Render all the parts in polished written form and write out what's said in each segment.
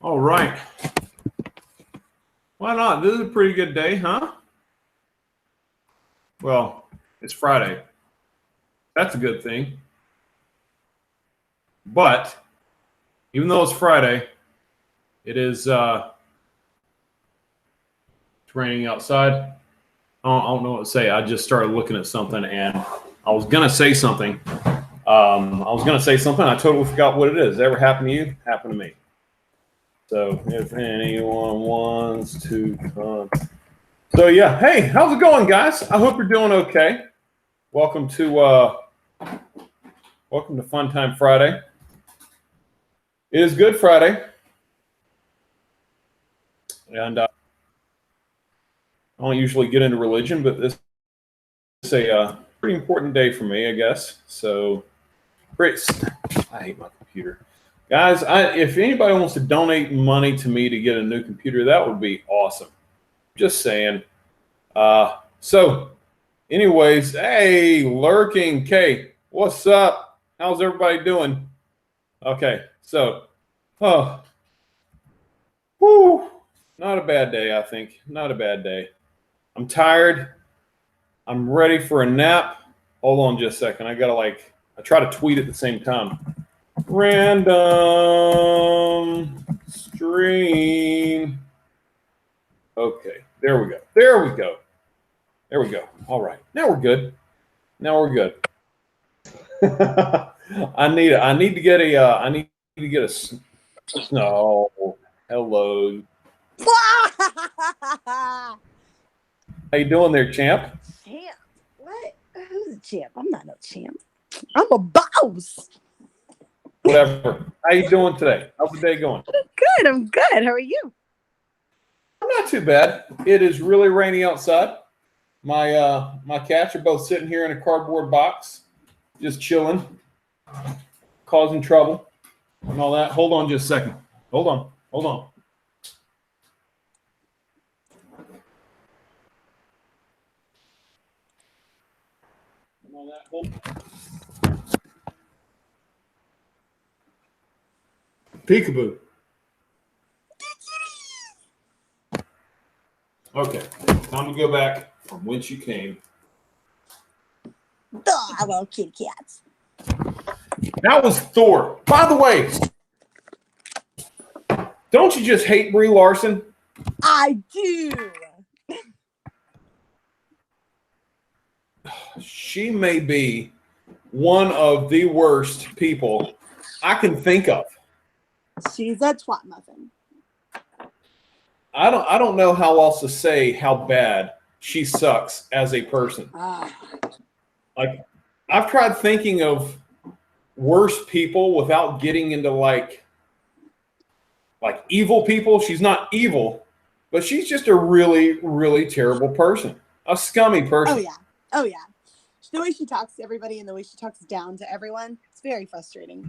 All right. Why not? This is a pretty good day, huh? Well, it's Friday. That's a good thing. But even though it's Friday, it is it's raining outside. I don't know what to say. I just started looking at something and I was gonna say something. I totally forgot what it is. Ever happened to you? Happened to me. So if anyone wants to come. So yeah, hey, how's it going, guys? I hope you're doing okay. Welcome to Fun Time Friday. It is Good Friday, and I don't usually get into religion, but this is a pretty important day for me, I guess. So, great. I hate my computer, guys. If anybody wants to donate money to me to get a new computer, that would be awesome. Just saying. So, anyways, hey, Lurking K, what's up? How's everybody doing? Okay, so, oh, whew, not a bad day, I think. Not a bad day. I'm tired. I'm ready for a nap. Hold on just a second. I try to tweet at the same time. Random stream. Okay, there we go. There we go. There we go. All right. Now we're good. I need to get a no. Hello. How you doing there, champ? Champ? What? Who's a champ? I'm not no champ. I'm a boss. Whatever. How you doing today? How's the day going? Good. I'm good. How are you? I'm not too bad. It is really rainy outside. My cats are both sitting here in a cardboard box, just chilling, causing trouble and all that. Hold on just a second. Hold on. Peekaboo. Okay, time to go back from whence you came. I love kitty cats. That was Thor. By the way, don't you just hate Brie Larson? I do. She may be one of the worst people I can think of. She's a twat muffin. I don't know how else to say how bad she sucks as a person. Like, I've tried thinking of worse people without getting into like evil people. She's not evil, but she's just a really, really terrible person. A scummy person. Oh yeah. The way she talks to everybody and the way she talks down to everyone, it's very frustrating.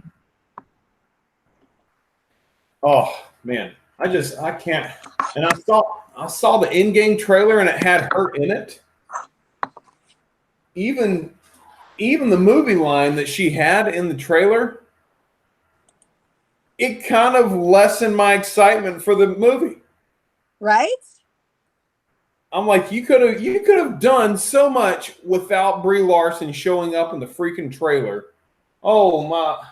Oh man, I can't. And I saw the in-game trailer and it had her in it. Even the movie line that she had in the trailer, it kind of lessened my excitement for the movie. Right? I'm like, you could have done so much without Brie Larson showing up in the freaking trailer. Oh my.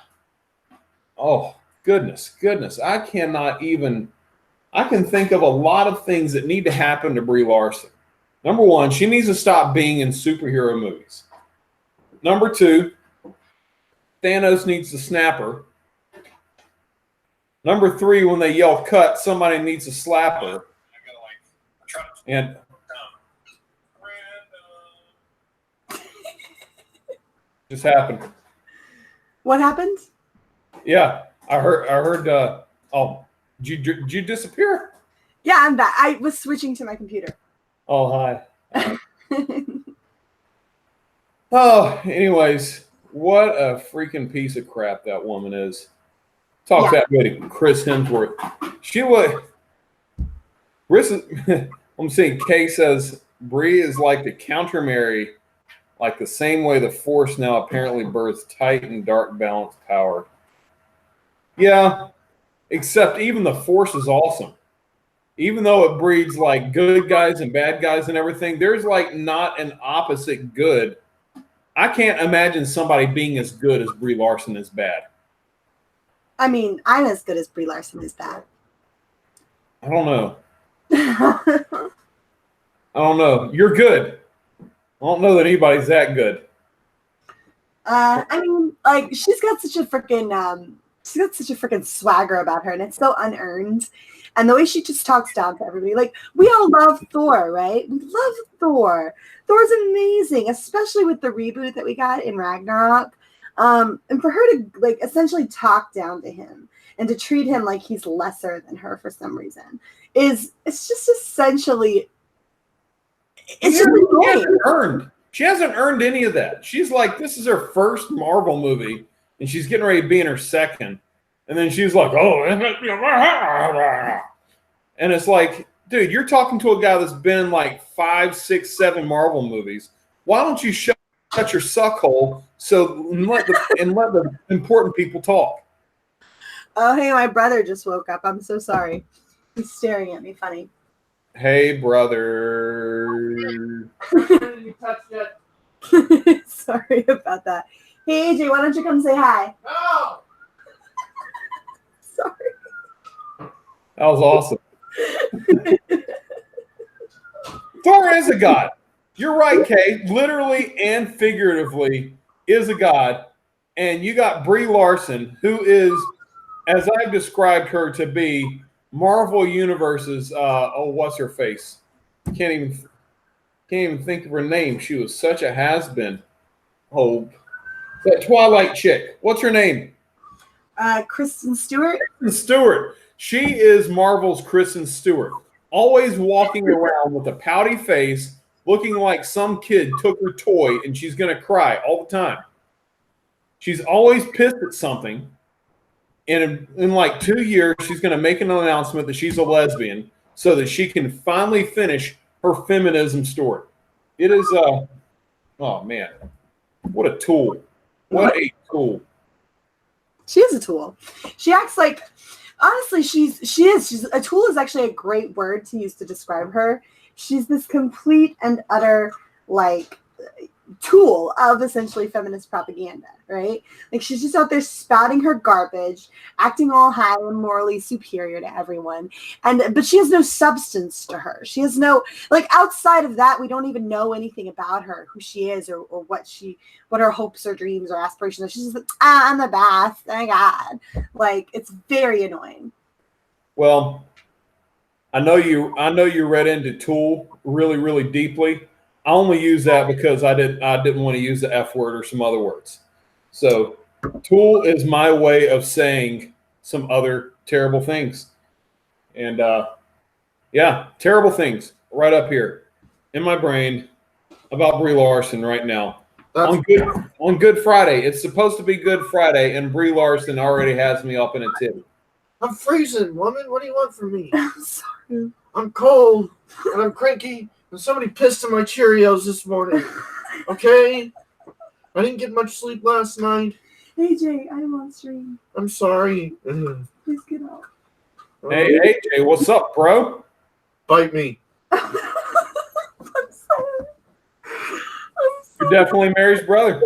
Oh, goodness. I can think of a lot of things that need to happen to Brie Larson. Number one, she needs to stop being in superhero movies. Number two, Thanos needs to snap her. Number three, when they yell cut, somebody needs to slap her. And just happened. What happened? Yeah, I heard. Oh, did you disappear? Yeah, I'm back. I was switching to my computer. Oh, hi. Oh, anyways, what a freaking piece of crap that woman is. Talk that way to Chris Hemsworth. She was. I'm seeing Kay says Brie is like the counter Mary, like the same way the Force now apparently births tight and dark balanced power. Yeah, except even the Force is awesome. Even though it breeds like good guys and bad guys and everything, there's like not an opposite good. I can't imagine somebody being as good as Brie Larson is bad. I mean, I'm as good as Brie Larson is bad. I don't know. I don't know. You're good. I don't know that anybody's that good. I mean, like she's got such a freaking swagger about her, and it's so unearned. And the way she just talks down to everybody, like we all love Thor, right? We love Thor. Thor's amazing, especially with the reboot that we got in Ragnarok. And for her to like essentially talk down to him and to treat him like he's lesser than her for some reason it's just essentially it's just annoying. She hasn't earned any of that. She's like, this is her first Marvel movie, and she's getting ready to be in her second. And then she's like, oh, and it's like, dude, you're talking to a guy that's been in like 5, 6, 7 Marvel movies. Why don't you shut your suck hole and let the important people talk? Oh, hey, my brother just woke up. I'm so sorry. He's staring at me funny. Hey, brother. You touched it. Sorry about that. Hey, AJ, why don't you come say hi? No. Sorry. That was awesome. Thor is a god. You're right, Kay. Literally and figuratively is a god. And you got Brie Larson, who is, as I've described her to be, Marvel Universe's what's her face? Can't even think of her name. She was such a has-been. Oh, that Twilight chick. What's her name? Kristen Stewart. Kristen Stewart. She is Marvel's Kristen Stewart. Always walking around with a pouty face, looking like some kid took her toy and she's going to cry all the time. She's always pissed at something. And in like 2 years, she's going to make an announcement that she's a lesbian so that she can finally finish her feminism story. It is, oh man, what a tool. What a tool. She is a tool. She acts like, honestly, she's a tool is actually a great word to use to describe her. She's this complete and utter, like, tool of essentially feminist propaganda, right? Like she's just out there spouting her garbage, acting all high and morally superior to everyone, but she has no substance to her. She has no, like, outside of that, we don't even know anything about her, who she is, or what her hopes or dreams or aspirations are. She's just like, I'm the best, thank God. Like, it's very annoying. Well, I know you read into Tool really, really deeply. I only use that because I didn't want to use the F word or some other words. So Tool is my way of saying some other terrible things. And yeah, terrible things right up here in my brain about Brie Larson right now. On Good Friday. It's supposed to be Good Friday, and Brie Larson already has me up in a titty. I'm freezing, woman. What do you want from me? I'm sorry. I'm cold and I'm cranky. And somebody pissed in my Cheerios this morning. Okay? I didn't get much sleep last night. AJ, I'm on stream. I'm sorry. Please get out. Hey, AJ, what's up, bro? Bite me. I'm sorry. You're definitely Mary's brother.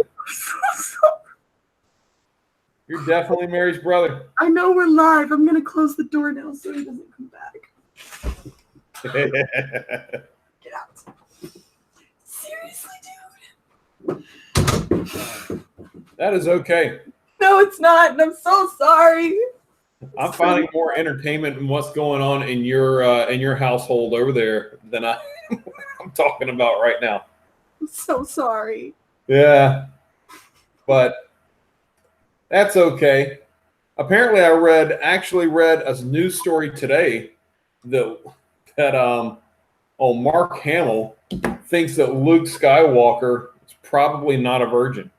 You're definitely Mary's brother. I know we're live. I'm going to close the door now so he doesn't come back. Get out. Seriously, dude. That is okay. No, it's not. And I'm so sorry. I'm finding more entertainment in what's going on in your household over there than I'm talking about right now. I'm so sorry. Yeah, but that's okay. Apparently, I actually read a news story today that Mark Hamill thinks that Luke Skywalker is probably not a virgin.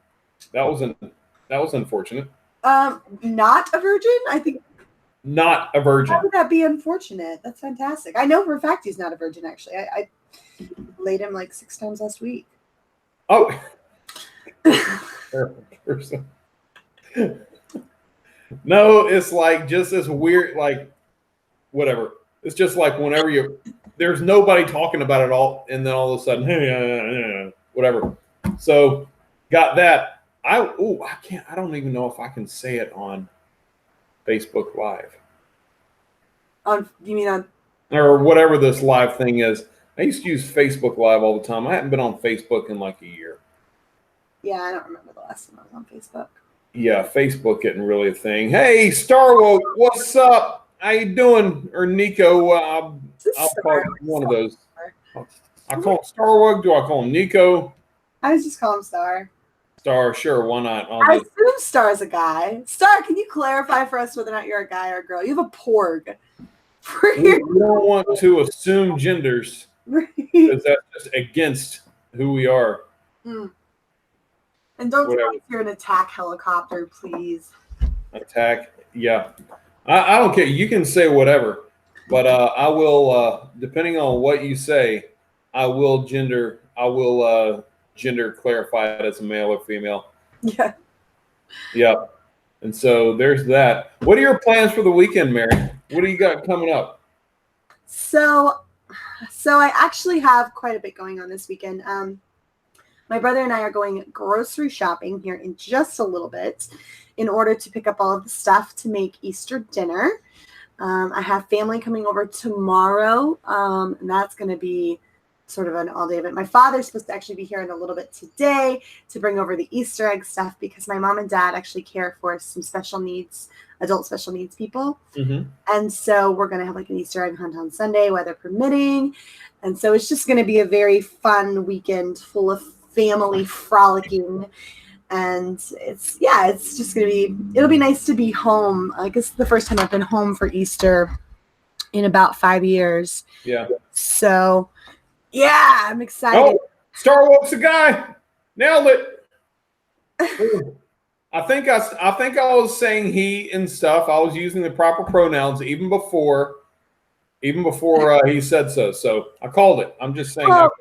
That was unfortunate. Not a virgin? I think. Not a virgin. How would that be unfortunate? That's fantastic. I know for a fact he's not a virgin, actually. I laid him like 6 times last week. Oh. No, it's like just this weird, like whatever. It's just like whenever there's nobody talking about it all, and then all of a sudden, hey, whatever. So got that. I can't. I don't even know if I can say it on Facebook Live You mean on? or whatever this live thing is. I used to use Facebook Live all the time. I haven't been on Facebook in like a year. Yeah, I don't remember the last time I was on Facebook. Yeah, Facebook isn't really a thing. Hey, Starwoke, what's up? How you doing? Or Nico, I'll call it one of those. I call it Starwoke. Do I call him Nico? I just call him Star. Star, sure, why not? I assume Star's a guy. Star, can you clarify for us whether or not you're a guy or a girl? You have a porg. We don't want to assume genders because that's just against who we are. And don't tell us you're an attack helicopter, please. Attack, yeah. I don't care. You can say whatever, but I will, depending on what you say, I will gender clarify it as a male or female. Yeah. Yeah. And so there's that. What are your plans for the weekend, Mary? What do you got coming up? So I actually have quite a bit going on this weekend. My brother and I are going grocery shopping here in just a little bit in order to pick up all of the stuff to make Easter dinner. I have family coming over tomorrow, and that's going to be sort of an all-day event. My father's supposed to actually be here in a little bit today to bring over the Easter egg stuff because my mom and dad actually care for some adult special needs people. Mm-hmm. And so we're going to have like an Easter egg hunt on Sunday, weather permitting. And so it's just going to be a very fun weekend full of family frolicking. And it's just going to be, it'll be nice to be home. I guess the first time I've been home for Easter in about 5 years. Yeah. So yeah, I'm excited. Oh, Starwoke's a guy. Nailed it. I think I was saying he and stuff. I was using the proper pronouns even before he said so. So I called it. I'm just saying. Well,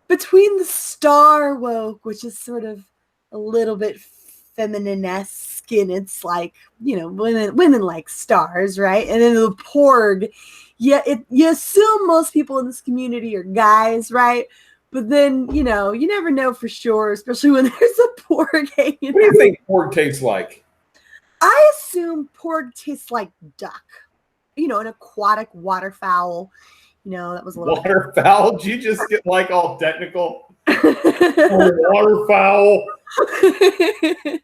between the Starwoke, which is sort of a little bit feminine-esque, and it's like, you know, women like stars, right? And then the porg, yeah, you assume most people in this community are guys, right? But then, you know, you never know for sure, especially when there's a porg hanging out. What do you think porg tastes like? I assume porg tastes like duck, you know, an aquatic waterfowl. You know, that was a little waterfowl. Did you just get like all technical? Waterfowl. It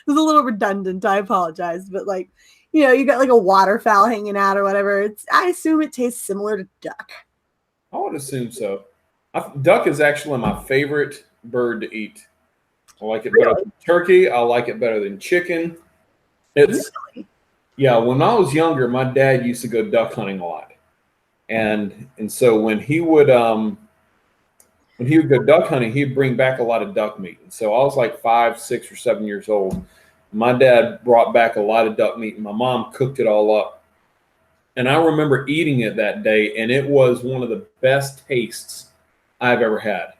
was a little redundant. I apologize, but like, you know, you got like a waterfowl hanging out or whatever. I assume it tastes similar to duck. I would assume so. Duck is actually my favorite bird to eat. I like it better than turkey. I like it better than chicken. Yeah. When I was younger, my dad used to go duck hunting a lot, and so when he would go duck hunting, he'd bring back a lot of duck meat. And so I was like 5, 6, or 7 years old. My dad brought back a lot of duck meat, and my mom cooked it all up. And I remember eating it that day, and it was one of the best tastes I've ever had.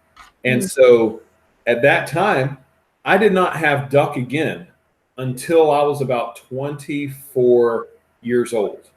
And so at that time, I did not have duck again until I was about 24 years old.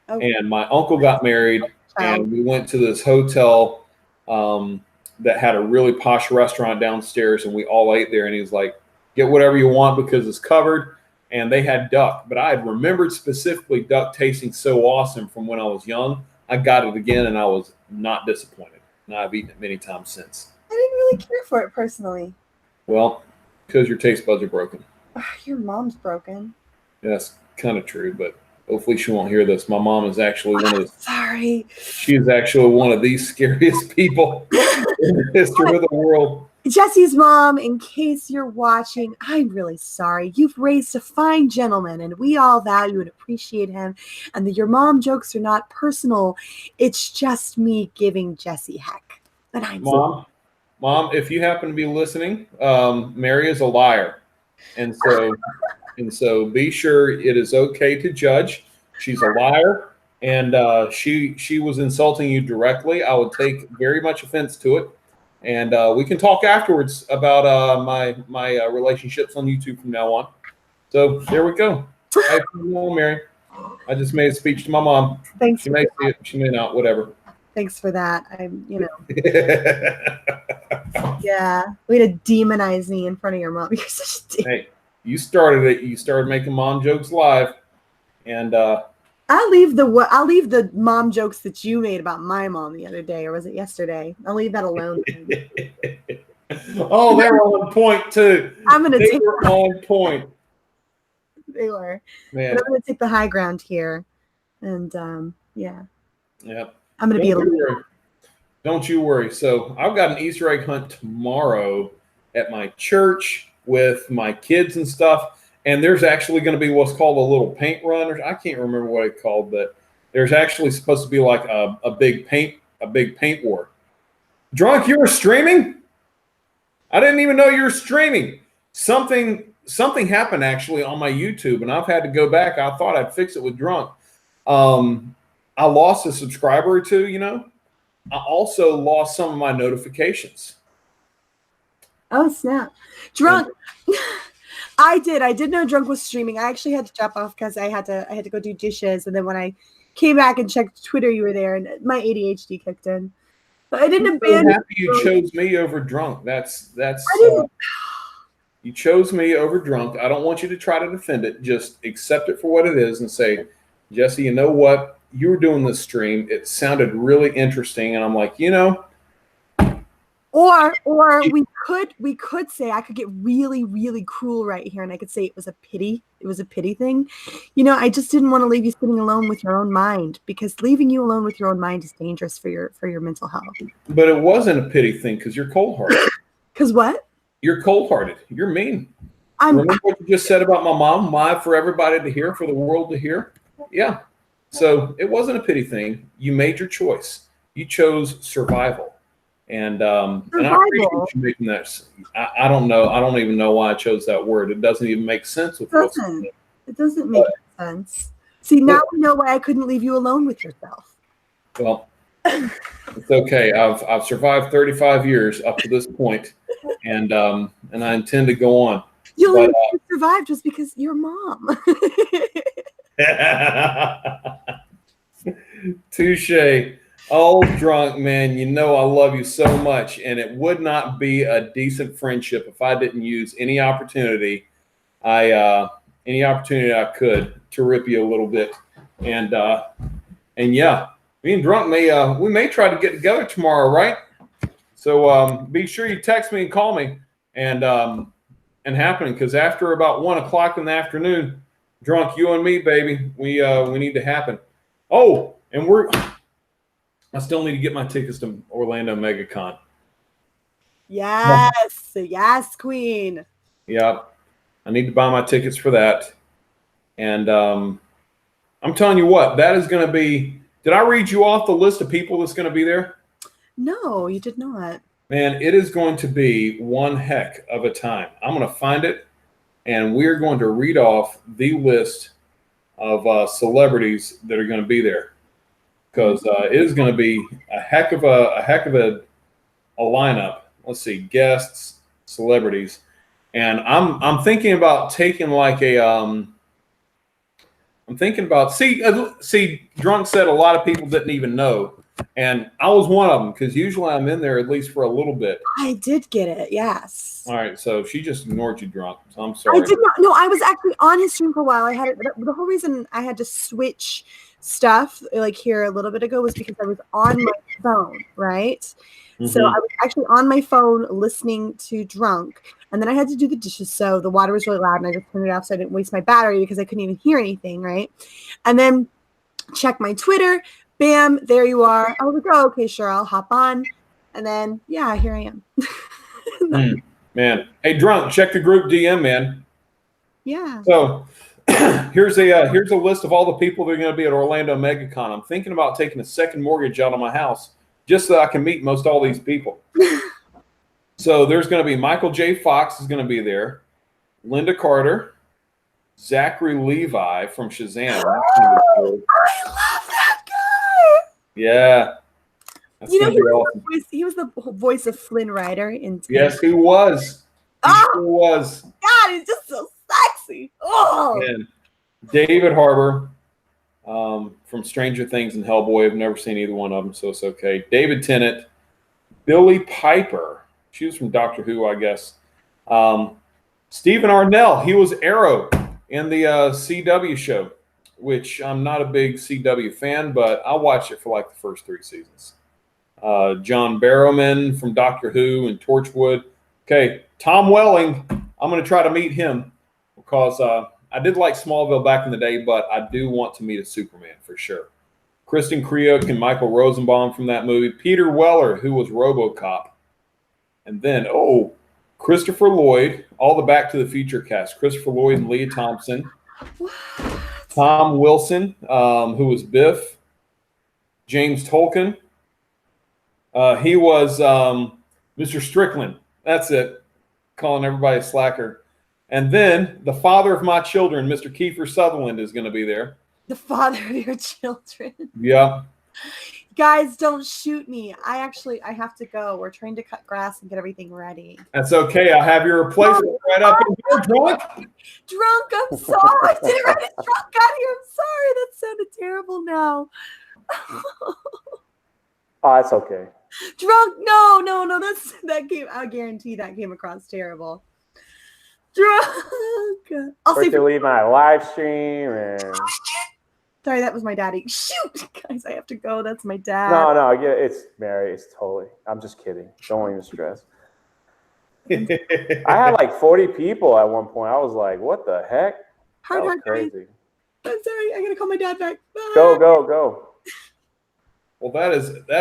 Okay. And my uncle got married, and we went to this hotel that had a really posh restaurant downstairs, and we all ate there. And he was like, get whatever you want because it's covered. And they had duck, but I had remembered specifically duck tasting so awesome from when I was young. I got it again, and I was not disappointed. And I've eaten it many times since. I didn't really care for it personally. Well, because your taste buds are broken. Your mom's broken. Yeah, that's kind of true, but hopefully she won't hear this. My mom is actually one of the. Sorry. She is actually one of the scariest people in the history of the world. Jesse's mom, in case you're watching, I'm really sorry. You've raised a fine gentleman, and we all value and appreciate him. And your mom jokes are not personal. It's just me giving Jesse heck. And I'm Mom, if you happen to be listening, Mary is a liar. And so be sure it is okay to judge. She's a liar, and she was insulting you directly. I would take very much offense to it. And we can talk afterwards about my relationships on YouTube from now on. So there we go. Hey, Mary. I just made a speech to my mom. Thanks. She may see it, she may not, whatever. Thanks for that. Yeah, way to demonize me in front of your mom. You're such a dick. Hey, you started it. You started making mom jokes live, and I'll leave the mom jokes that you made about my mom the other day, or was it yesterday? I'll leave that alone. oh, they were on point too. They were on point. They were. Man, but I'm gonna take the high ground here, and yeah. Yep. I'm gonna be a little. Don't you worry. So I've got an Easter egg hunt tomorrow at my church with my kids and stuff. And there's actually going to be what's called a little paint run. I can't remember what it's called, but there's actually supposed to be like a big paint war. Drunk, you were streaming? I didn't even know you were streaming. Something happened actually on my YouTube, and I've had to go back. I thought I'd fix it with Drunk. I lost a subscriber or two, I also lost some of my notifications. Oh, snap. Drunk. I did know Drunk was streaming. I actually had to drop off because I had to go do dishes. And then when I came back and checked Twitter, you were there, and my ADHD kicked in. But I didn't abandon. I'm happy you chose me over Drunk. That's you chose me over Drunk. I don't want you to try to defend it. Just accept it for what it is and say, Jesse, you know what? You were doing this stream. It sounded really interesting. And I'm like, Or we could say, I could get really, really cruel right here, and I could say it was a pity. It was a pity thing. I just didn't want to leave you sitting alone with your own mind, because leaving you alone with your own mind is dangerous for your mental health. But it wasn't a pity thing because you're cold-hearted. Because what? You're cold-hearted. You're mean. Remember what you just said about my mom? Live for everybody to hear, for the world to hear? Yeah. So it wasn't a pity thing. You made your choice. You chose survival. And I appreciate you making that. I don't know. I don't even know why I chose that word. It doesn't even make sense. It doesn't make sense. See, now we know why I couldn't leave you alone with yourself. Well, it's okay. I've survived 35 years up to this point, and I intend to go on. You only survived just because your mom. Touche. Oh, Drunk, man, I love you so much, and it would not be a decent friendship if I didn't use any opportunity I could to rip you a little bit. And yeah, me and Drunk we may try to get together tomorrow, right? So be sure you text me and call me and happening, because after about 1:00 in the afternoon, Drunk, you and me, baby, we need to happen. Oh, and I still need to get my tickets to Orlando MegaCon. Yes. Yes, Queen. Yeah. I need to buy my tickets for that. And I'm telling you what, that is going to be, did I read you off the list of people that's going to be there? No, you did not. Man, it is going to be one heck of a time. I'm going to find it, and we're going to read off the list of celebrities that are going to be there. Because it is going to be a heck of a lineup. Let's see, guests, celebrities, and I'm thinking about taking like a I'm thinking about see. Drunk said a lot of people didn't even know, and I was one of them, because usually I'm in there at least for a little bit. I did get it. Yes. All right, so she just ignored you, Drunk. So I'm sorry. I did not. No, I was actually on his stream for a while. I had the whole reason I had to switch stuff like here a little bit ago was because I was on my phone, right? Mm-hmm. So I was actually on my phone listening to Drunk, and then I had to do the dishes, so the water was really loud, and I just turned it off so I didn't waste my battery because I couldn't even hear anything, right? And then check my Twitter, bam, there you are. I was like, oh, okay, sure, I'll hop on, and then yeah, here I am. Man, hey, Drunk, check the group DM, man. Yeah. So here's a list of all the people that are going to be at Orlando MegaCon. I'm thinking about taking a second mortgage out of my house just so I can meet most all these people. So there's going to be Michael J. Fox is going to be there, Linda Carter, Zachary Levi from Shazam. I love that guy. Yeah. That's he awesome. Was the voice of Flynn Rider in. Yes, he was. He was. God, he's just so sexy. Oh. Oh, And David Harbour from Stranger Things and Hellboy. I've never seen either one of them, so it's okay. David Tennant, Billy Piper. She was from Doctor Who, I guess. Stephen Arnell. He was Arrow in the CW show, which I'm not a big CW fan, but I watched it for like the first 3 seasons. John Barrowman from Doctor Who and Torchwood. Okay, Tom Welling. I'm going to try to meet him because I did like Smallville back in the day, but I do want to meet a Superman for sure. Kristen Kriuk and Michael Rosenbaum from that movie. Peter Weller, who was RoboCop. And then, Christopher Lloyd, all the Back to the Future cast. Christopher Lloyd and Leah Thompson. what? Tom Wilson, who was Biff. James Tolkien. He was Mr. Strickland. That's it. Calling everybody a slacker. And then the father of my children, Mr. Kiefer Sutherland, is going to be there. The father of your children. Yeah. Guys, don't shoot me. I have to go. We're trying to cut grass and get everything ready. That's okay. I have your replacement right up in here, drunk. Drunk, I'm sorry. I didn't write it drunk out here. I'm sorry. That sounded terrible now. Oh, it's okay. Drunk, no. That came. I guarantee that came across terrible. Drunk. I'll First see. to leave my live stream and Sorry, that was my daddy. Shoot, guys, I have to go. That's my dad. no, yeah, it's Mary. It's totally. I'm just kidding. Don't even stress. I had like 40 people at one point. I was like, "What the heck?" Hard, That was hard, guys. crazy. I'm sorry. I gotta call my dad back. Bye. Go. Well, that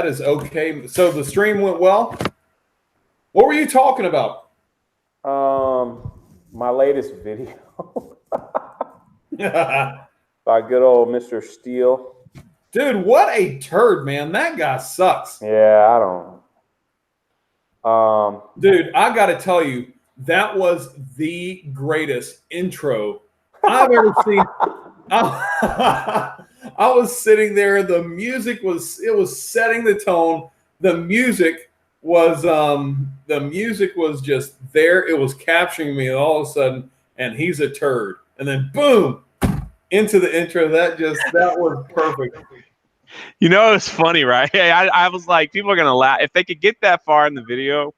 is okay. So the stream went well. What were you talking about? My latest video by good old Mr. Steele. Dude, what a turd, man. That guy sucks. Yeah, I don't. Dude, I got to tell you, that was the greatest intro I've ever seen. I was sitting there. The music was setting the tone. The music was just there. It was capturing me all of a sudden, and he's a turd. And then boom, into the intro. That was perfect. You know, it's funny, right? I was like, people are gonna laugh if they could get that far in the video.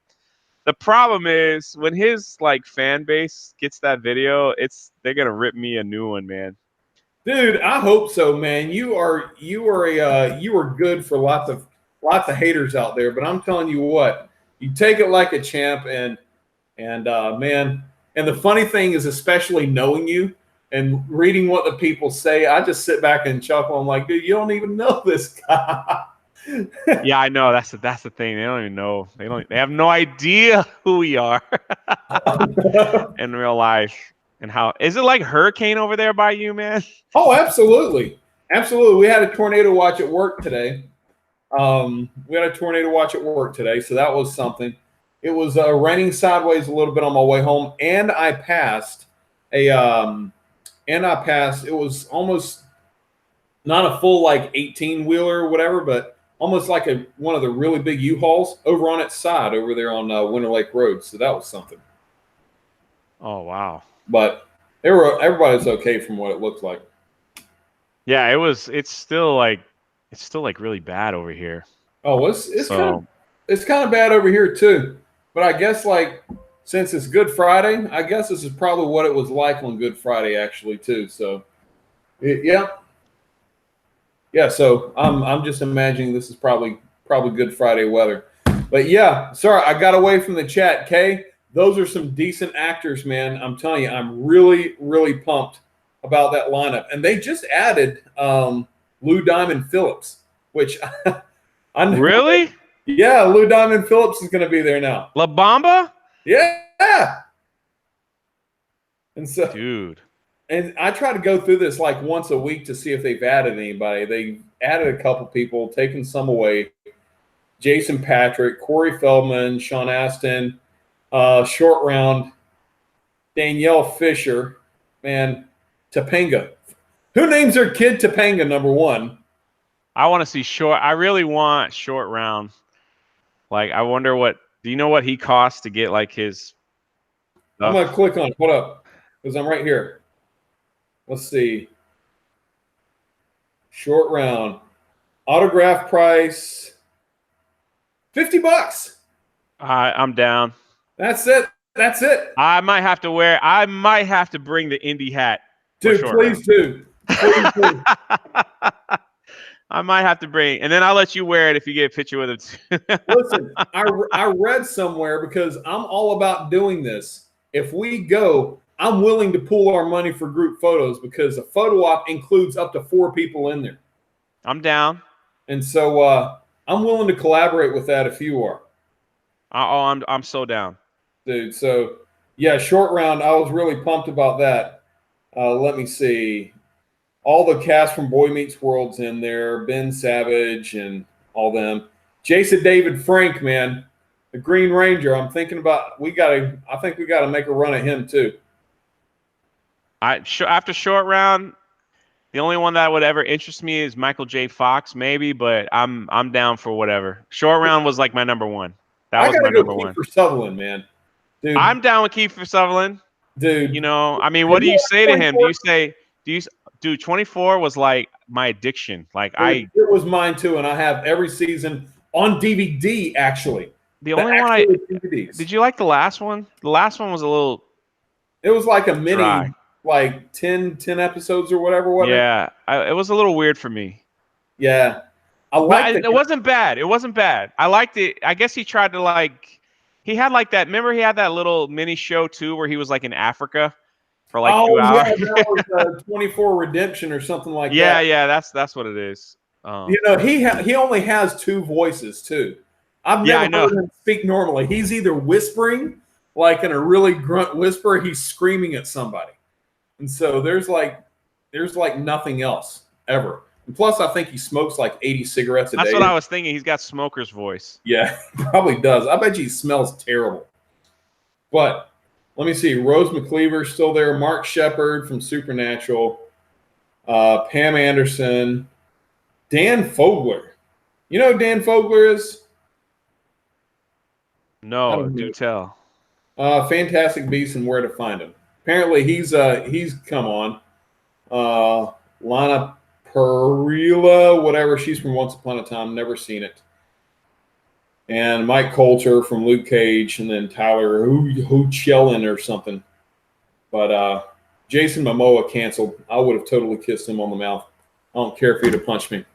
The problem is when his like fan base gets that video, they're gonna rip me a new one, man. Dude, I hope so, man. You are good for lots of haters out there, but I'm telling you what, you take it like a champ, and man, and the funny thing is, especially knowing you and reading what the people say, I just sit back and chuckle. I'm like, dude, you don't even know this guy. Yeah, I know. That's the thing. They don't even know. They have no idea who we are in real life. And how is it like hurricane over there by you, man? Oh, absolutely. We had a tornado watch at work today. So that was something. It was raining sideways a little bit on my way home, and I passed it was almost not a full like 18-wheeler or whatever, but almost like one of the really big U-Hauls over on its side over there on Winter Lake Road. So that was something. Oh wow. But everybody's okay from what it looked like. Yeah, it's still like really bad over here. Oh, it's kind of bad over here too. But I guess like since it's Good Friday, I guess this is probably what it was like on Good Friday actually too. So yeah. So I'm just imagining this is probably Good Friday weather. But yeah, sorry, I got away from the chat. Kay, those are some decent actors, man. I'm telling you, I'm really, really pumped about that lineup. And they just added Lou Diamond Phillips, which I know. Really? Yeah, Lou Diamond Phillips is going to be there now. La Bamba? Yeah. And so, dude. And I try to go through this like once a week to see if they've added anybody. They added a couple people, taken some away. Jason Patrick, Corey Feldman, Sean Astin, Short Round, Danielle Fisher, man, Topanga. Who names their kid Topanga, number one? I want to see Short. I really want Short Round. Like, I wonder do you know what he costs to get like his stuff? I'm going to click on it. Hold up, because I'm right here. Let's see. Short round. Autograph price $50. I'm down. That's it. That's it. I might have to bring the Indy hat. for Dude, short please do. Please do. round. I might have to bring, and then I'll let you wear it if you get a picture with it. Listen, I read somewhere, because I'm all about doing this. If we go, I'm willing to pool our money for group photos, because a photo op includes up to 4 people in there. I'm down. And so I'm willing to collaborate with that if you are. I'm so down. Dude, so yeah, short round, I was really pumped about that. Let me see. All the cast from Boy Meets World's in there, Ben Savage and all them. Jason David Frank, man, the Green Ranger. I'm thinking about I think we gotta make a run at him too. After short round, the only one that would ever interest me is Michael J. Fox, maybe, but I'm down for whatever. Short round was like my number one. That was my number one. For Sutherland, man. Dude, I'm down with Kiefer Sutherland. dude. You know, I mean, what do you say to him? Dude, 24 was like my addiction. Like It was mine too, and I have every season on DVD. Actually, the only one DVDs. did you like the last one? The last one was a little. It was like a mini, dry. like 10 episodes or whatever. Yeah, it was a little weird for me. Yeah, I liked it. It wasn't bad. It wasn't bad. I liked it. I guess he tried to he had like that. Remember, he had that little mini show too, where he was like in Africa for like 2 hours. Yeah, that was 24 Redemption or something like that. Yeah, that's what it is. You know, he only has 2 voices too. I've never heard him speak normally. He's either whispering, like in a really grunt whisper, he's screaming at somebody, and so there's like nothing else ever. And plus, I think he smokes like 80 cigarettes a day. That's what I was thinking. He's got smoker's voice. Yeah, he probably does. I bet you he smells terrible. But let me see. Rose McCleaver's still there. Mark Shepard from Supernatural. Pam Anderson. Dan Fogler. You know who Dan Fogler is? No, do tell. Fantastic Beasts and Where to Find Him. Apparently, he's come on. Lana Perilla, whatever. She's from Once Upon a Time. Never seen it. And Mike Coulter from Luke Cage, and then Tyler Hoechlin or something. But Jason Momoa canceled. I would have totally kissed him on the mouth. I don't care if he'd have punched me.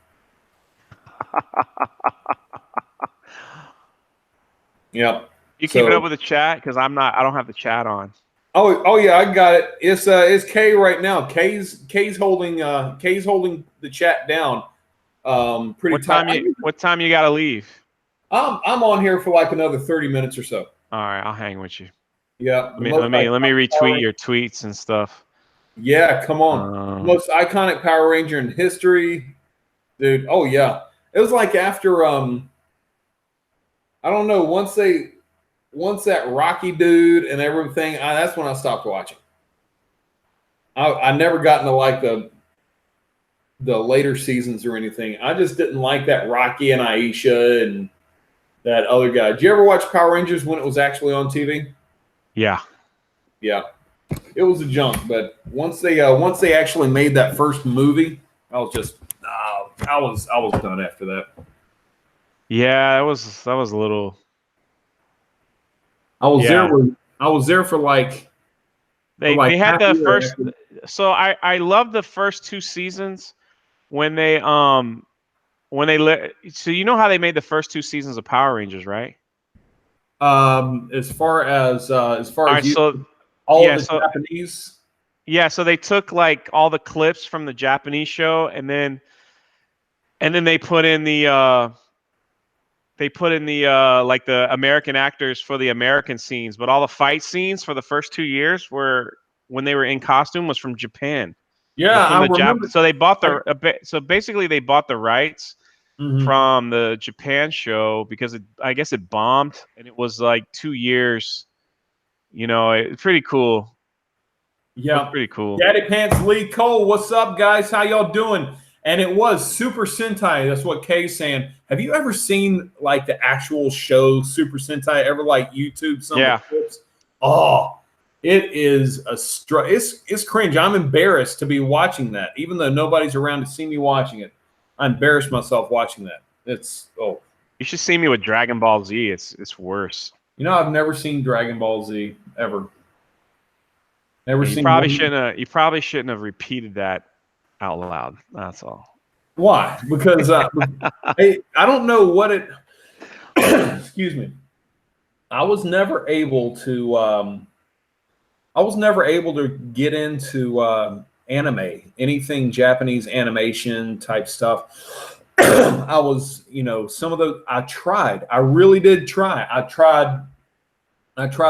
Yep. You keeping up with the chat? Because I don't have the chat on. Oh yeah, I got it. It's Kay right now. Kay's holding the chat down. Pretty tight. What time you gotta leave? I'm on here for like another 30 minutes or so. All right, I'll hang with you. Yeah. Let me retweet your tweets and stuff. Yeah, come on. Most iconic Power Ranger in history, dude. Oh yeah, it was like after I don't know. Once that Rocky dude and everything, that's when I stopped watching. I never got into like the later seasons or anything. I just didn't like that Rocky and Aisha and that other guy. Did you ever watch Power Rangers when it was actually on TV? Yeah. Yeah. It was a junk, but once they actually made that first movie, I was just I was done after that. Yeah, that was a little. I was there for like. They had the first. So I love the first 2 seasons when they so you know how they made the first 2 seasons of Power Rangers, right? As far as Japanese. Yeah, so they took like all the clips from the Japanese show, and then they put in the like the American actors for the American scenes, but all the fight scenes for the first 2 years were when they were in costume was from Japan. Yeah, I remember. So they bought so basically they bought the rights from the Japan show because I guess it bombed, and it was like 2 years. You know, it's pretty cool. Yeah, pretty cool. Daddy Pants Lee Cole, what's up, guys? How y'all doing? And it was Super Sentai. That's what Kay's saying. Have you ever seen like the actual show Super Sentai? Ever like YouTube some of the clips? Oh, It is it's cringe. I'm embarrassed to be watching that, even though nobody's around to see me watching it. I embarrass myself watching that. You should see me with Dragon Ball Z. It's worse. I've never seen Dragon Ball Z ever. Never You seen. You probably shouldn't have repeated that out loud. That's all. Why? Because I don't know what it. Excuse me. I was never able to get into anime, anything Japanese animation type stuff. I was, some of those I tried. I really did try. I tried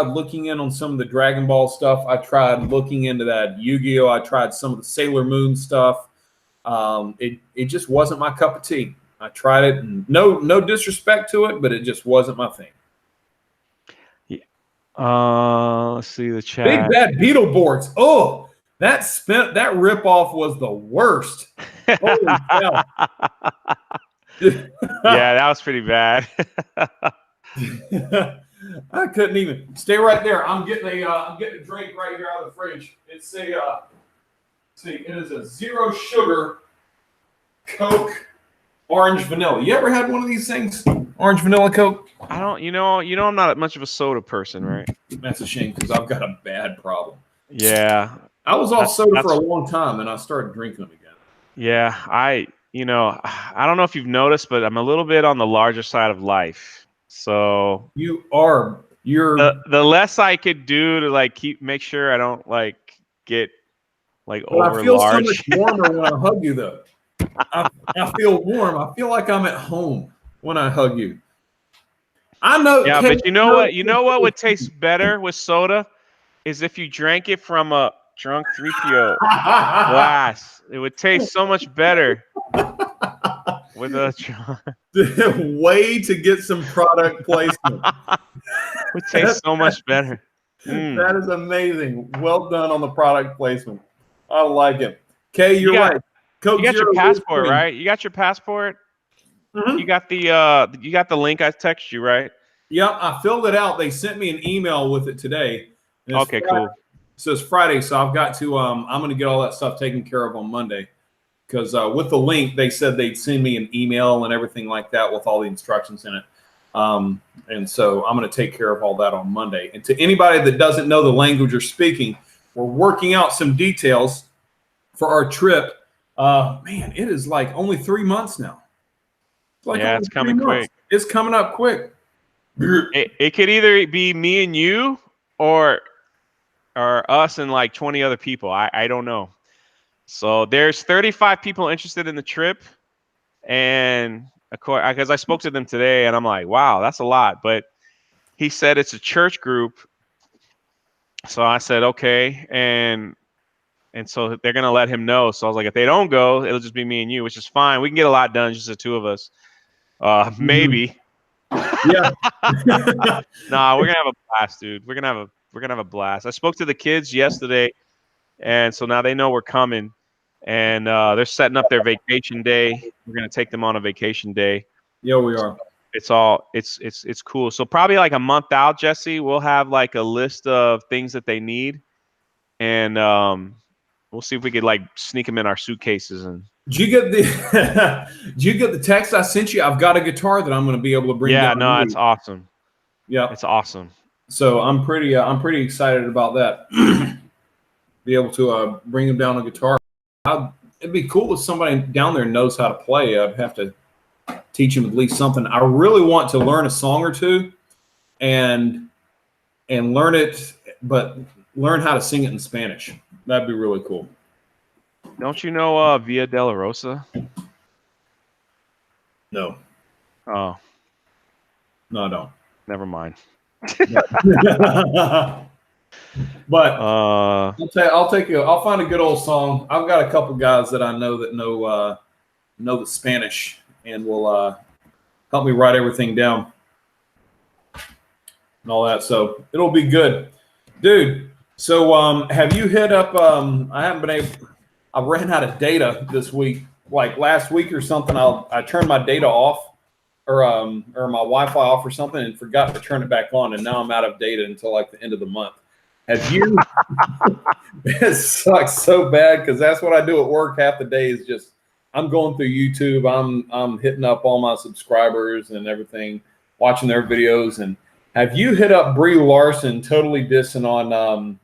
looking in on some of the Dragon Ball stuff. I tried looking into that Yu-Gi-Oh! I tried some of the Sailor Moon stuff. It just wasn't my cup of tea. I tried it, and no disrespect to it, but it just wasn't my thing. Let's see the chat. Big Bad Beetleborgs. Oh, that ripoff was the worst. Holy hell. Yeah, that was pretty bad. I couldn't even stay right there. I'm getting a drink right here out of the fridge. It's it is a 0 sugar Coke orange vanilla. You ever had one of these things? Orange vanilla Coke? I don't. I'm not much of a soda person, right? That's a shame because I've got a bad problem. Yeah. I was off soda for a long time, and I started drinking them again. Yeah, I don't know if you've noticed, but I'm a little bit on the larger side of life. So You're the less I could do to make sure I don't get over I feel so large. much warmer when I hug you, though. I feel warm. I feel like I'm at home when I hug you. I know. Yeah, but you know what? You know what would taste better with soda is if you drank it from a drunk 3PO glass. It would taste so much better with a way to get some product placement. It would taste so much better. That is amazing. Well done on the product placement. I like it. Kay, you're right. You got your passport, right? You got your passport. Mm-hmm. You got the link I texted you, right? Yep, I filled it out. They sent me an email with it today. Okay, cool. So it's Friday, so I've got to. I'm going to get all that stuff taken care of on Monday, because with the link they said they'd send me an email and everything like that with all the instructions in it. And so I'm going to take care of all that on Monday. And to anybody that doesn't know the language you're speaking, we're working out some details for our trip. Man, it is like only 3 months now. It's coming quick. It's coming up quick. It could either be me and you or us and 20 other people. I don't know. So there's 35 people interested in the trip, and because I spoke to them today, and I'm like, wow, that's a lot. But he said it's a church group, so I said okay, and so they're gonna let him know. So I was like, if they don't go, it'll just be me and you, which is fine. We can get a lot done, just the two of us. Maybe. Yeah. Nah, we're gonna have a blast, dude. We're gonna have a blast. I spoke to the kids yesterday, and so now they know we're coming, and they're setting up their vacation day. We're gonna take them on a vacation day. Yeah, we are. It's cool. So probably a month out, Jesse, we'll have a list of things that they need, and we'll see if we could sneak them in our suitcases. And did you get the text I sent you? I've got a guitar that I'm going to be able to bring. Yeah, down no, it's awesome. Yeah, it's awesome. So I'm pretty excited about that. Be able to bring them down a guitar. It'd be cool if somebody down there knows how to play. I'd have to teach them at least something. I really want to learn a song or two, and learn it, but learn how to sing it in Spanish. That'd be really cool. Don't you know Via Dolorosa? No. Oh. No, I don't. Never mind. But I'll find a good old song. I've got a couple guys that I know that know the Spanish and will help me write everything down and all that. So it'll be good, dude. So have you hit up? I haven't been able. I ran out of data this week. Like last week or something, I turned my data off or my Wi-Fi off or something and forgot to turn it back on, and now I'm out of data until the end of the month. Have you? It sucks so bad because that's what I do at work. Half the day is just I'm going through YouTube. I'm hitting up all my subscribers and everything, watching their videos. And have you hit up Brie Larson totally dissing on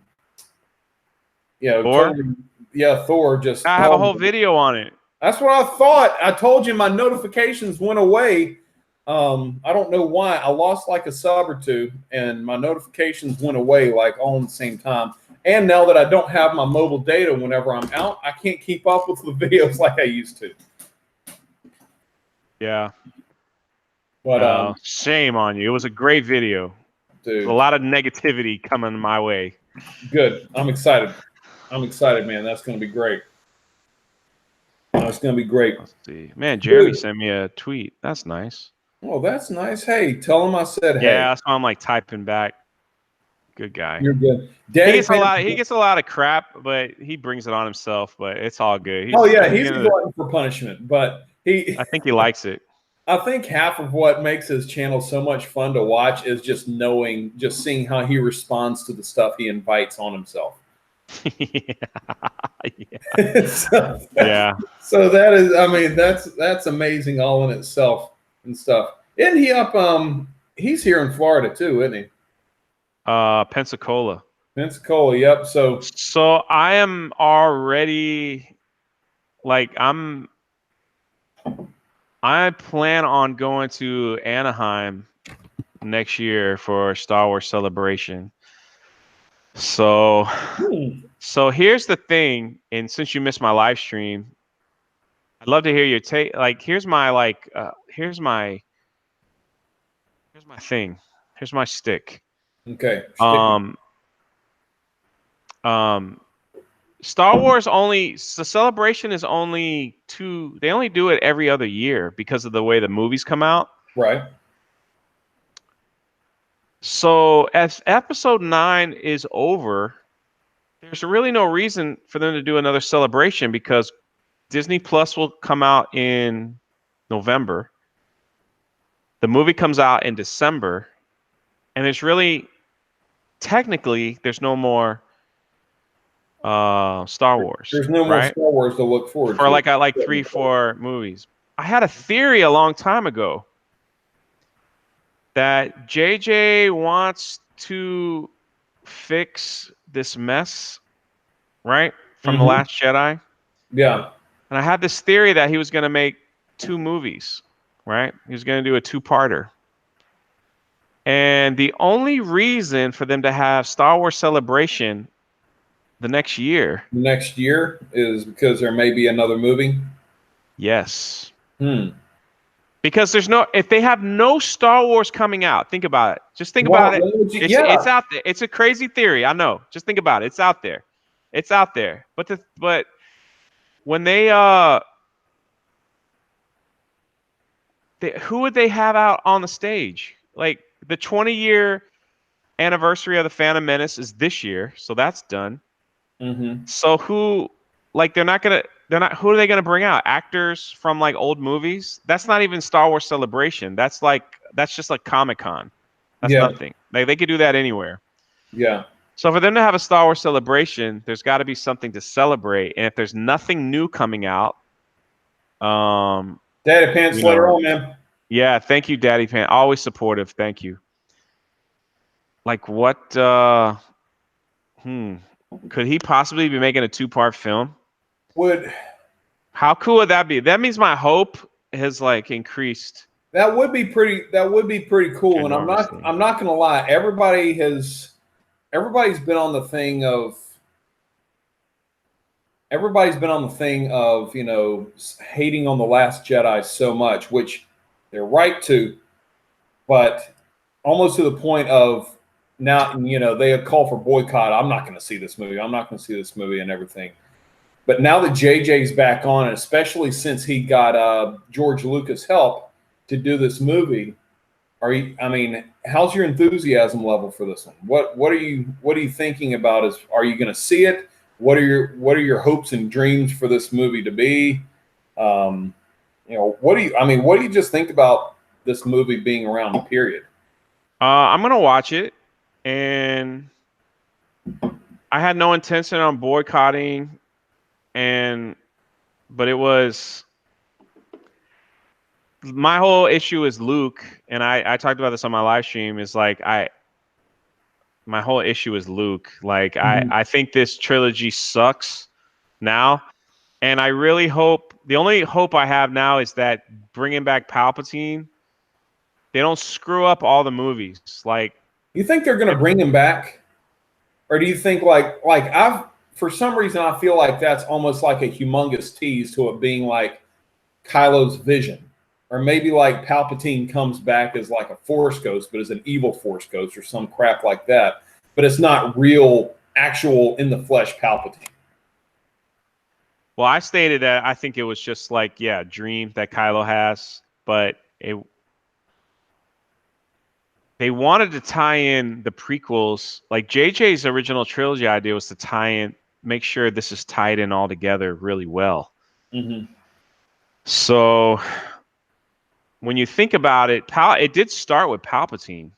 Thor? totally, yeah, Thor just I have a whole video on it. That's what I thought. I told you my notifications went away. I don't know why. I lost like a sub or two, and my notifications went away like all at the same time. And now that I don't have my mobile data whenever I'm out, I can't keep up with the videos like I used to. Yeah. But shame on you. It was a great video. dude, A lot of negativity coming my way. good. I'm excited. I'm excited, man. That's going to be great. That's going to be great. Let's see. Man, Jeremy Dude. sent me a tweet. That's nice. Oh, that's nice. Hey, tell him I said hey. Yeah, that's why I'm like typing back. Good guy. You're good. He Daddy gets a lot of crap, but he brings it on himself. But it's all good. he's a glutton for punishment, but I think he likes it. I think half of what makes his channel so much fun to watch is just seeing how he responds to the stuff he invites on himself. Yeah. Yeah. So that is, I mean, that's amazing all in itself and stuff. Isn't he up? He's here in Florida too, isn't he? Pensacola. Pensacola, yep. So I am already like I plan on going to Anaheim next year for Star Wars Celebration. So here's the thing, and since you missed my live stream, I'd love to hear your take. Like, here's my thing. Here's my stick. Okay. Star Wars the celebration is only they only do it every other year because of the way the movies come out. Right. So as episode 9 is over, there's really no reason for them to do another celebration because Disney Plus will come out in November. The movie comes out in December, and technically there's no more Star Wars. There's no more Star Wars to look forward to. For like 3-4 movies. I had a theory a long time ago that JJ wants to fix this mess, right? From The Last Jedi. Yeah. And I had this theory that he was going to make 2 movies, right? He was going to do a 2-parter. And the only reason for them to have Star Wars Celebration the next year is because there may be another movie. Yes. Because if they have no Star Wars coming out, think about it. Just think about it. It's out there. It's a crazy theory. I know. Just think about it. It's out there. It's out there. But when who would they have out on the stage? Like the 20-year anniversary of the Phantom Menace is this year, so that's done. So who are they gonna bring out? Actors from like old movies? That's not even Star Wars Celebration. That's just like Comic-Con. That's nothing. Like they could do that anywhere. Yeah. So for them to have a Star Wars Celebration, there's got to be something to celebrate. And if there's nothing new coming out, Daddy Pants later on, man. Yeah, thank you, Daddy Pants. Always supportive. Thank you. Like what? Could he possibly be making a 2-part film? How cool would that be? That means my hope has like increased. That would be pretty cool. And I'm not gonna lie, everybody's been on the thing of hating on The Last Jedi so much, which they're right to, but almost to the point of now, they call for boycott. I'm not going to see this movie. And everything. But now that JJ's back on, and especially since he got George Lucas help to do this movie, how's your enthusiasm level for this one? What are you thinking about? Are you going to see it? What are your hopes and dreams for this movie to be? What do you just think about this movie being around, period? I'm going to watch it. And I had no intention on boycotting, but it was my whole issue is Luke, and I talked about this on my live stream. Is like my whole issue is Luke. Like I think this trilogy sucks now, and I really hope the only hope I have now is that bringing back Palpatine, they don't screw up all the movies. Like, you think they're going to bring him back, or do you think like for some reason I feel like that's almost like a humongous tease to it being like Kylo's vision, or maybe like Palpatine comes back as like a Force ghost, but as an evil Force ghost or some crap like that, but it's not real, actual in the flesh Palpatine. Well, I stated that I think it was just like, yeah, dream that Kylo has, but they wanted to tie in the prequels. Like JJ's original trilogy idea was to tie in, make sure this is tied in all together really well. Mm-hmm. So when you think about it, it did start with Palpatine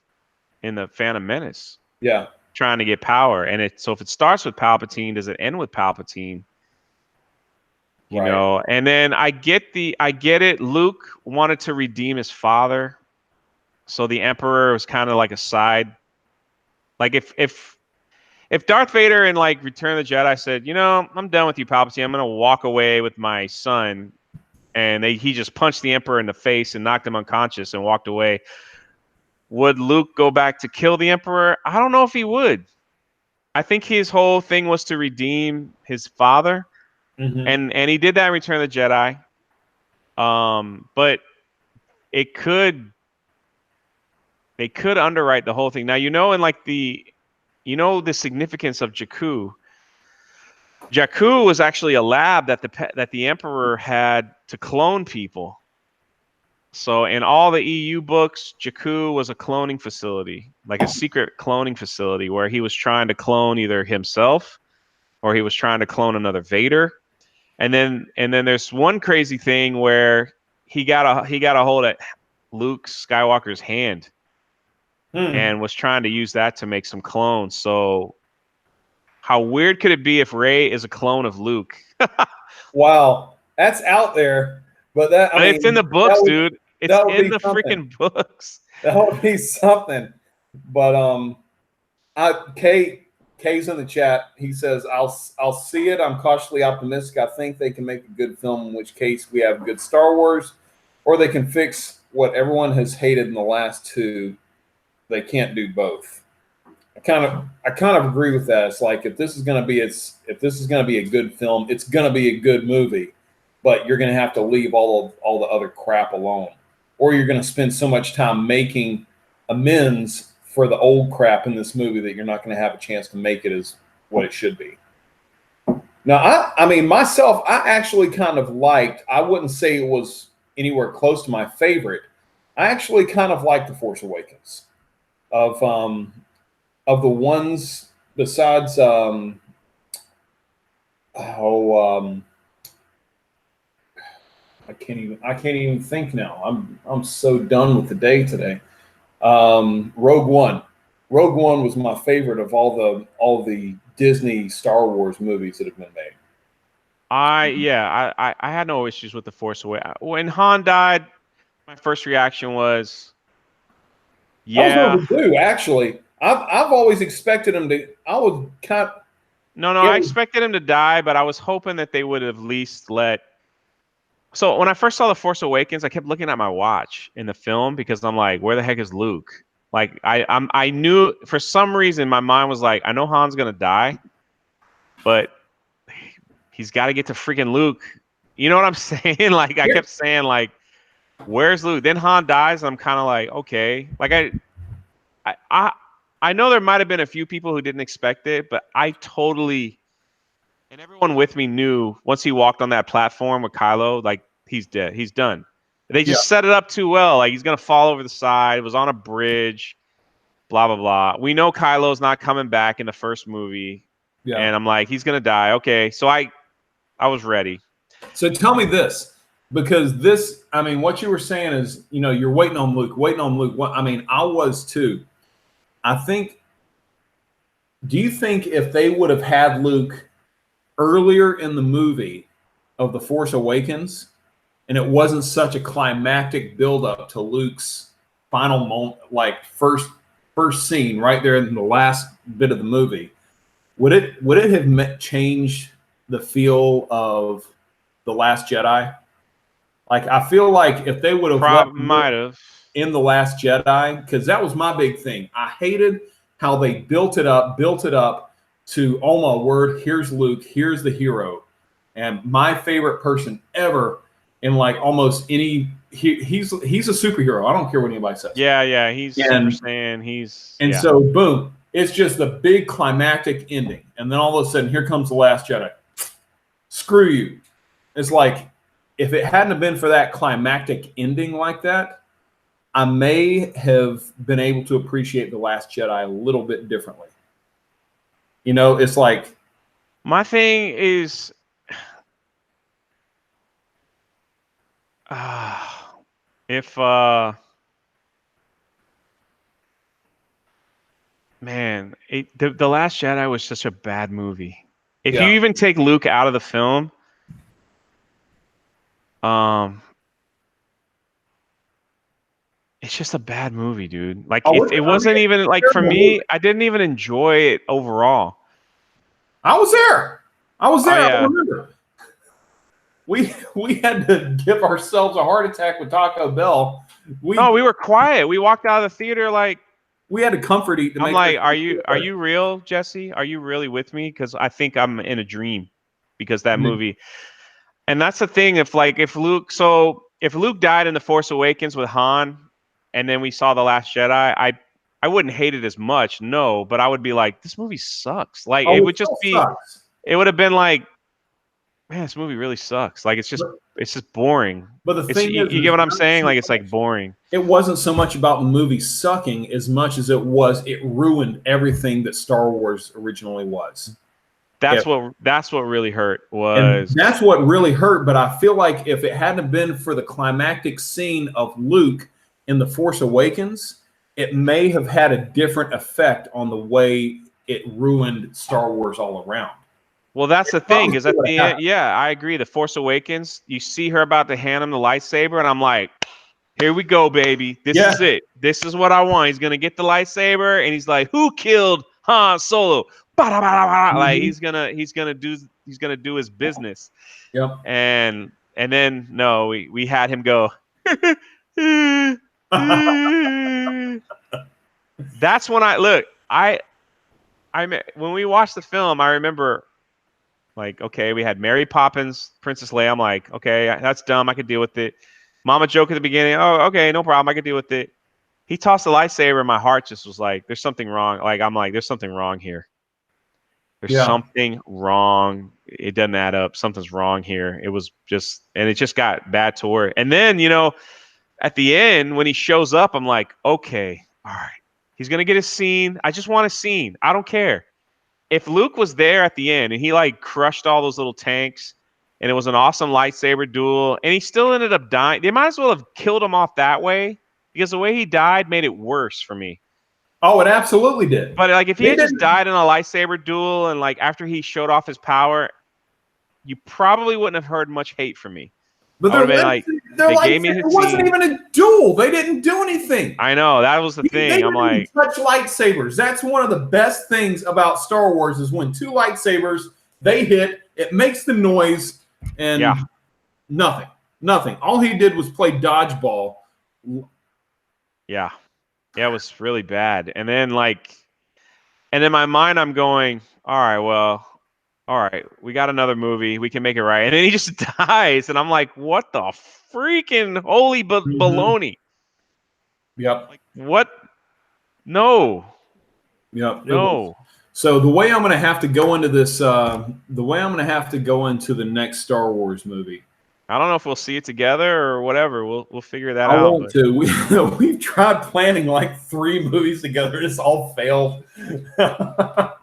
in the Phantom Menace. Yeah. Trying to get power. And so if it starts with Palpatine, does it end with Palpatine? You know, and then I get it. Luke wanted to redeem his father. So the Emperor was kind of like a side. Like if Darth Vader in like Return of the Jedi said, you know, I'm done with you, Palpatine. I'm gonna walk away with my son, and he just punched the Emperor in the face and knocked him unconscious and walked away. Would Luke go back to kill the Emperor? I don't know if he would. I think his whole thing was to redeem his father, and he did that in Return of the Jedi. But they could underwrite the whole thing. Now, in like the significance of Jakku. Jakku was actually a lab that the Emperor had to clone people. So in all the EU books, Jakku was a cloning facility, like a secret cloning facility where he was trying to clone either himself or he was trying to clone another Vader. And then there's one crazy thing where he got a hold of Luke Skywalker's hand and was trying to use that to make some clones. So how weird could it be if Rey is a clone of Luke? Wow, that's out there, but it's in the books, dude. It's in the freaking books. That would be something. But Kay's in the chat. He says, "I'll see it. I'm cautiously optimistic. I think they can make a good film. In which case, we have good Star Wars, or they can fix what everyone has hated in the last two. They can't do both." I kind of agree with that. It's like if this is going to be a good film, it's going to be a good movie, but you're going to have to leave all the other crap alone, or you're going to spend so much time making amends for the old crap in this movie that you're not going to have a chance to make it as what it should be. Now, I mean, myself, I actually kind of liked. I wouldn't say it was anywhere close to my favorite. I actually kind of liked The Force Awakens. Of the ones besides, I can't even think now. I'm so done with the day today. Rogue One was my favorite of all the Disney Star Wars movies that have been made. I had no issues with The Force Awakens. When Han died, my first reaction was, yeah. I was overdue, actually. I've always expected him to. I was kind of. No, I expected him to die, but I was hoping that they would have at least let. So when I first saw The Force Awakens, I kept looking at my watch in the film because I'm like, where the heck is Luke? Like I knew for some reason my mind was like, I know Han's gonna die, but he's got to get to freaking Luke. You know what I'm saying? Like I kept saying like, where's Luke? Then Han dies, and I'm kind of like, okay. Like I know there might have been a few people who didn't expect it, but I totally, and everyone with me knew once he walked on that platform with Kylo, like he's dead. He's done. They just set it up too well. Like he's going to fall over the side. It was on a bridge, blah, blah, blah. We know Kylo's not coming back in the first movie. Yeah. And I'm like, he's going to die. Okay. So I was ready. So tell me this, because this, I mean, what you were saying is, you're waiting on Luke. I mean, I was too. I think do you think if they would have had Luke earlier in the movie of The Force Awakens, and it wasn't such a climactic buildup to Luke's final moment, like first scene right there in the last bit of the movie, would it have changed the feel of The Last Jedi? Like, I feel like if they would have Might have. in The Last Jedi, because that was my big thing. I hated how they built it up to, oh my word, here's Luke, here's the hero. And my favorite person ever in like almost any, he's a superhero. I don't care what anybody says. Yeah, he's Super Saiyan. And so boom, it's just the big climactic ending. And then all of a sudden, here comes The Last Jedi. Screw you. It's like, if it hadn't have been for that climactic ending like that, I may have been able to appreciate The Last Jedi a little bit differently. You know, it's like, my thing is, if man, The Last Jedi was such a bad movie. If you even take Luke out of the film, it's just a bad movie, dude. Like, it wasn't even, like, for me, I didn't even enjoy it overall. I was there. Oh, yeah. I remember. We had to give ourselves a heart attack with Taco Bell. We were quiet. We walked out of the theater like, we had to comfort eat. I'm like, are you real, Jesse? Are you really with me? Because I think I'm in a dream because that movie. And that's the thing. If Luke died in The Force Awakens with Han, and then we saw The Last Jedi, I wouldn't hate it as much, no, but I would be like, this movie sucks. Like, it would just be, it would have been like, man, this movie really sucks. Like, it's just boring. But the thing is, you get what I'm saying? Like, it's like boring. It wasn't so much about the movie sucking as much as it ruined everything that Star Wars originally was. That's what really hurt was. And that's what really hurt. But I feel like if it hadn't been for the climactic scene of Luke in The Force Awakens, it may have had a different effect on the way it ruined Star Wars all around. Well, that's the thing, is at the end, yeah, I agree. The Force Awakens, you see her about to hand him the lightsaber, and I'm like, here we go, baby. This is it. This is what I want. He's gonna get the lightsaber, and he's like, who killed Han Solo? Like, he's gonna do his business. Yep. And then no, we had him go. That's when when we watched the film, I remember, like, okay, we had Mary Poppins, Princess Leia. I'm like, okay, that's dumb. I could deal with it. Mama joke at the beginning. Oh, okay, no problem. I could deal with it. He tossed the lightsaber, and my heart just was like, there's something wrong. Like, I'm like, there's something wrong here. There's something wrong. It doesn't add up. Something's wrong here. It was just, and it just got bad to her. And then, at the end, when he shows up, I'm like, okay, all right. He's going to get a scene. I just want a scene. I don't care. If Luke was there at the end and he like crushed all those little tanks and it was an awesome lightsaber duel and he still ended up dying, they might as well have killed him off that way, because the way he died made it worse for me. Oh, it absolutely did. But like, if he had just died in a lightsaber duel and like after he showed off his power, you probably wouldn't have heard much hate from me. But it wasn't even a duel. They didn't do anything. I know, that was the thing. I'm like, touch lightsabers. That's one of the best things about Star Wars is when two lightsabers, they hit, it makes the noise, and nothing. All he did was play dodgeball. Yeah, it was really bad. And then in my mind, I'm going, all right, we got another movie. We can make it right. And then he just dies. And I'm like, what the freaking holy baloney? Yep. Like, what? No. Yep. No. So the way I'm going to have to go into this, the next Star Wars movie. I don't know if we'll see it together or whatever. We'll figure that out. I want to. We've tried planning like 3 movies together. It's all failed. But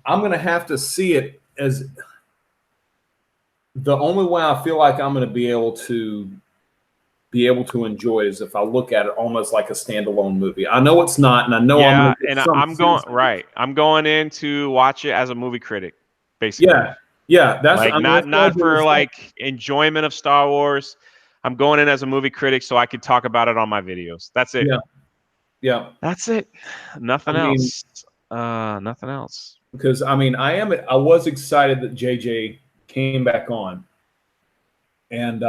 I'm going to have to see it as the only way I feel like I'm going to be able to be able to enjoy it is if I look at it almost like a standalone movie. I know it's not, and I know I'm Yeah, gonna get and some I'm going sense of it. right. I'm going in to watch it as a movie critic, basically. Yeah, yeah. That's Like I mean, not that's what I not do for as well. like enjoyment of Star Wars. I'm going in as a movie critic so I could talk about it on my videos. That's it. Yeah, yeah. That's it. Nothing I mean, else. Nothing else. because I mean, I was excited that JJ came back on, and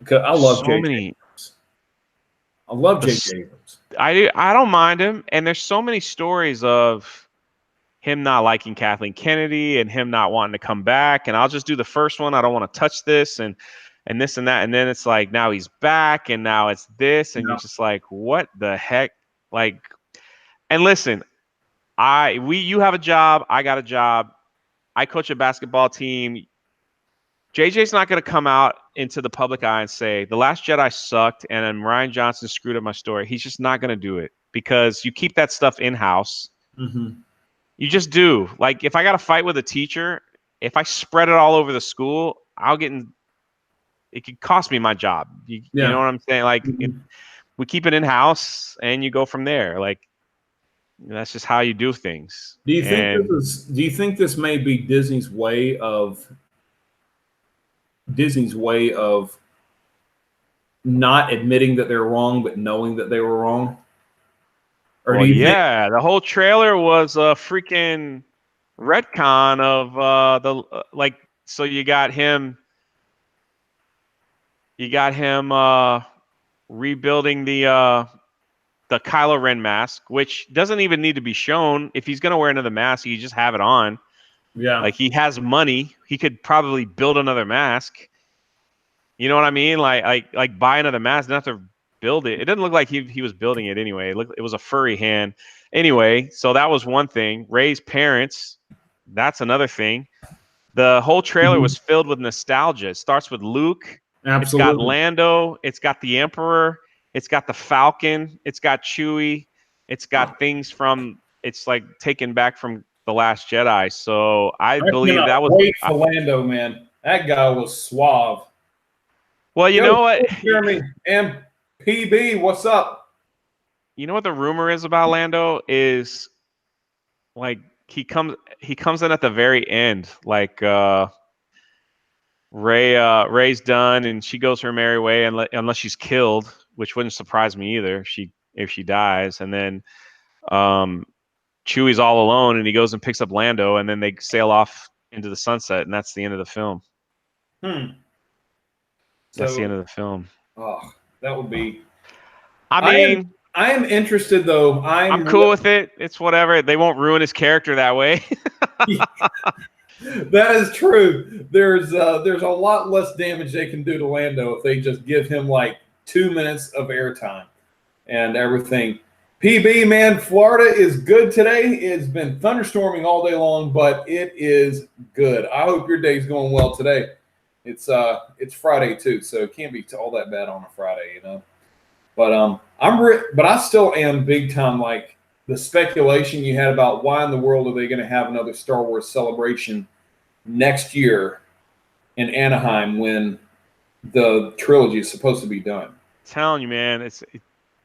because I love So JJ. many. I love The s- JJ Abrams. I don't mind him, and there's so many stories of him not liking Kathleen Kennedy and him not wanting to come back. And I'll just do the first one. I don't want to touch this and this and that. And then it's like now he's back and now it's this, and Yeah. you're just like, what the heck? Like, and listen, you have a job, I got a job, I coach a basketball team. JJ's not going to come out into the public eye and say The Last Jedi sucked and then Ryan Johnson screwed up my story. He's just not going to do it because you keep that stuff in house. Mm-hmm. You just do. Like if I got to fight with a teacher, if I spread it all over the school, I'll get in. It could cost me my job. You know what I'm saying? Like Mhm. we keep it in house and you go from there. Like that's just how you do things. Do you think And do you think this may be Disney's way of not admitting that they're wrong, but knowing that they were wrong? Or well, do you think yeah, the whole trailer was a freaking retcon of like. So you got him rebuilding the Kylo Ren mask, which doesn't even need to be shown. If he's gonna wear another mask, you just have it on. yeah. Like he has money, he could probably build another mask. You know what I mean? Like buy another mask, not have to build it. It didn't look like he was building it anyway. It was a furry hand. Anyway, so that was one thing. Rey's parents, that's another thing. The whole trailer Mhm. was filled with nostalgia. It starts with Luke. It's got Absolutely. Lando. It's got the Emperor. It's got the Falcon. It's got Chewie. It's got things from. It's like taken back from The Last Jedi. So I believe cannot that was. wait for Lando, man. That guy was suave. Well, you know what? Jeremy and PB, what's up? You know what the rumor is about Lando is like he comes in at the very end, like Rey's done and she goes her merry way unless she's killed, which wouldn't surprise me either if she dies, and then Chewie's all alone and he goes and picks up Lando and then they sail off into the sunset and that's the end of the film. That's the end of the film. Oh, that would be. I mean, I am interested though. I'm cool with it. It's whatever. They won't ruin his character that way. That is true. There's a lot less damage they can do to Lando if they just give him like 2 minutes of airtime and everything. PB, man, Florida is good today. It's been thunderstorming all day long, but it is good. I hope your day's going well today. It's Friday too, so it can't be all that bad on a Friday, you know. But but I still am big time like the speculation you had about why in the world are they going to have another Star Wars celebration next year in Anaheim when the trilogy is supposed to be done. I'm telling you, man, it's a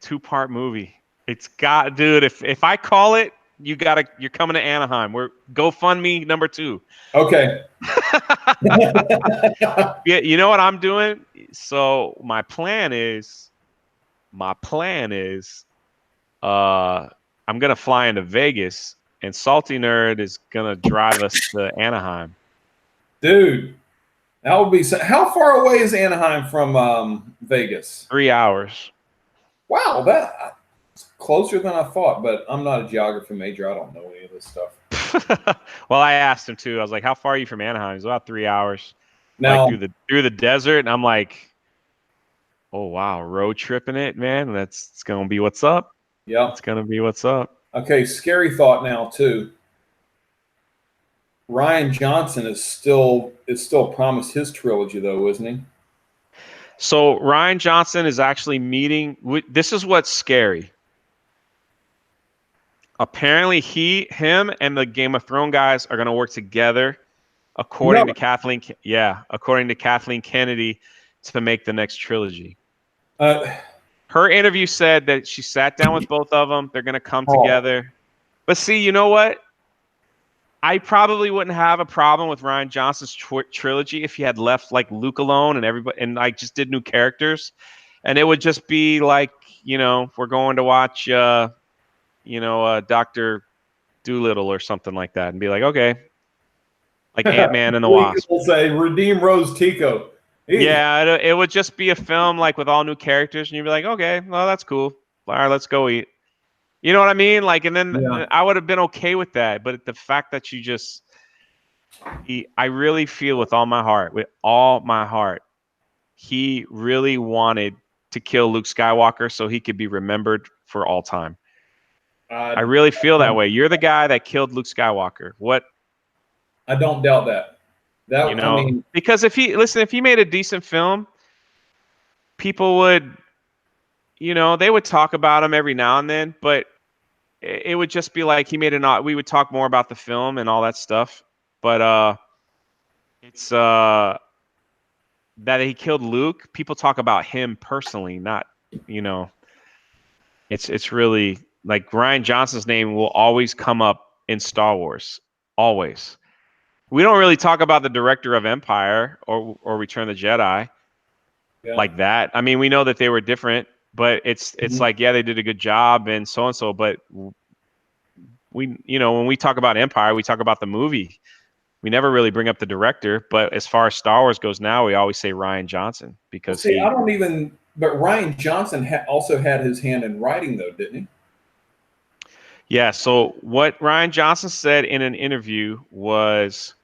2-part movie. It's got, dude. If I call it, you're coming to Anaheim. We're GoFundMe number 2. Okay. Yeah, you know what I'm doing? So my plan is, I'm gonna fly into Vegas, and Salty Nerd is gonna drive us to Anaheim. Dude, that would be. How far away is Anaheim from Vegas? 3 hours. Wow, that's closer than I thought. But I'm not a geography major. I don't know any of this stuff. Well, I asked him too. I was like, "How far are you from Anaheim?" He's about 3 hours. Now, like through the desert, and I'm like, "Oh wow, road tripping it, man. It's gonna be what's up." Yeah, it's gonna be what's up. Okay, scary thought now too. Ryan Johnson is still promised his trilogy though, isn't he? So Ryan Johnson is actually meeting. This is what's scary. Apparently, him, and the Game of Thrones guys are going to work together, according to Kathleen. Yeah, according to Kathleen Kennedy, to make the next trilogy. Her interview said that she sat down with both of them. They're going to come together. But see, you know what? I probably wouldn't have a problem with Rian Johnson's trilogy if he had left like Luke alone and everybody and like just did new characters, and it would just be like, you know, we're going to watch Dr. Doolittle or something like that, and be like, okay, like Ant-Man and the Wasp. We'll say redeem Rose Tico. Yeah, it would just be a film like with all new characters, and you'd be like, okay, well, that's cool. All right, let's go eat. You know what I mean? Like, and then I would have been okay with that. But the fact that you just, I really feel with all my heart, he really wanted to kill Luke Skywalker so he could be remembered for all time. I really feel that way. You're the guy that killed Luke Skywalker. What? I don't doubt that. You know, I mean, because if he made a decent film, people would, you know, they would talk about him every now and then, but it would just be like he made we would talk more about the film and all that stuff. But it's that he killed Luke. People talk about him personally, not, you know, it's really like Rian Johnson's name will always come up in Star Wars. Always. We don't really talk about the director of Empire or Return of the Jedi like that. I mean, we know that they were different, but it's like, yeah, they did a good job and so, but we, you know, when we talk about Empire, we talk about the movie. We never really bring up the director, but as far as Star Wars goes now, we always say Rian Johnson because but Rian Johnson also had his hand in writing though, didn't he? Yeah. So what Rian Johnson said in an interview was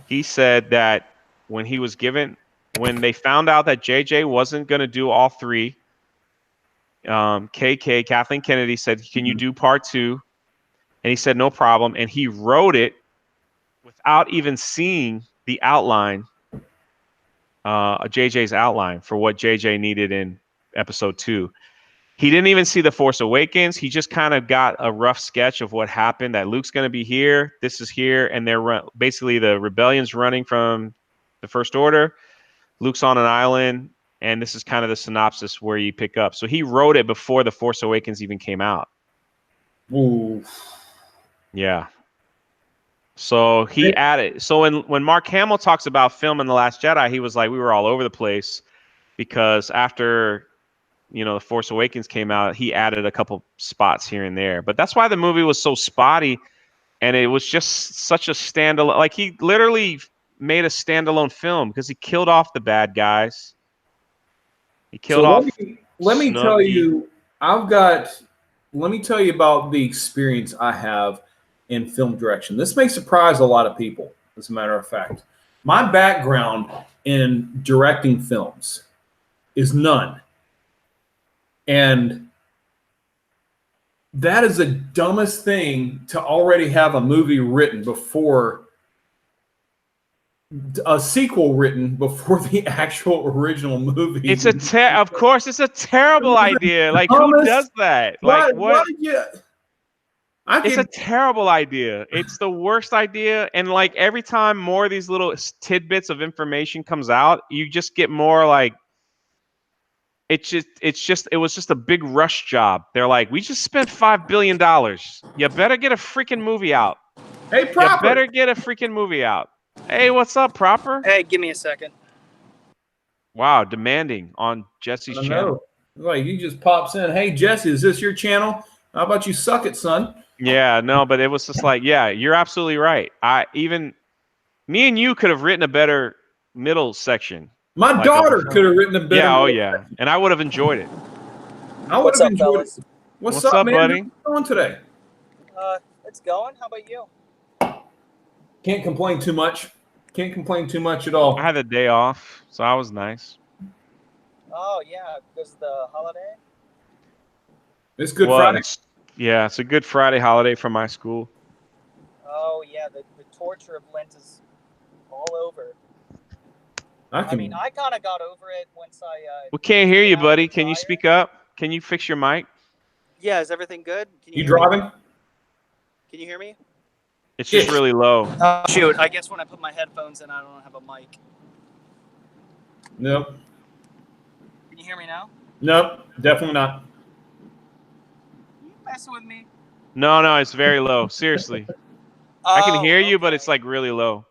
he said that when they found out that JJ wasn't going to do all three, Kathleen Kennedy said, "Can you do part 2?" And he said, "No problem." And he wrote it without even seeing the outline, JJ's outline for what JJ needed in episode 2. He didn't even see The Force Awakens. He just kind of got a rough sketch of what happened, that Luke's going to be here, this is here, and they're basically the rebellion's running from the First Order. Luke's on an island, and this is kind of the synopsis where you pick up. So he wrote it before The Force Awakens even came out. Ooh. Yeah. So he added. So when Mark Hamill talks about filming The Last Jedi, he was like, we were all over the place because after, you know, The Force Awakens came out, he added a couple spots here and there. But that's why the movie was so spotty, and it was just such a standalone. Like, he literally made a standalone film because he killed off the bad guys. He killed off. Let me tell you, let me tell you about the experience I have in film direction. This may surprise a lot of people, as a matter of fact. My background in directing films is none. And that is the dumbest thing, to already have a movie written before a sequel written before the actual original movie. It's of course, it's a terrible idea. Like, who does that? Like, what? It's a terrible idea. It's the worst idea. And like every time more of these little tidbits of information comes out, you just get more like, it was just a big rush job. They're like, we just spent $5 billion. You better get a freaking movie out. Hey, Proper. You better get a freaking movie out. Hey, what's up, Proper? Hey, give me a second. Wow, demanding on Jesse's channel. Like, he just pops in. Hey, Jesse, is this your channel? How about you suck it, son? Yeah, no, but it was just like, yeah, you're absolutely right. Me and you could have written a better middle section. My daughter could have written a better. Yeah, oh yeah, and I would have enjoyed it. I would have enjoyed it. What's up, man? buddy? How's it going today? It's going. How about you? Can't complain too much. Can't complain too much at all. I had a day off, so I was nice. Oh yeah, because of the holiday. It's Good Friday. Yeah, it's a Good Friday holiday for my school. Oh yeah, the torture of Lent is all over. I mean, I kind of got over it once I. We can't hear you, buddy. Can you speak up? Can you fix your mic? Yeah, is everything good? Can you driving? Can you hear me? It's just really low. Shoot, I guess when I put my headphones in, I don't have a mic. Nope. Can you hear me now? Nope, definitely not. You messing with me? No, it's very low. Seriously. I can hear you, but okay. it's like really low.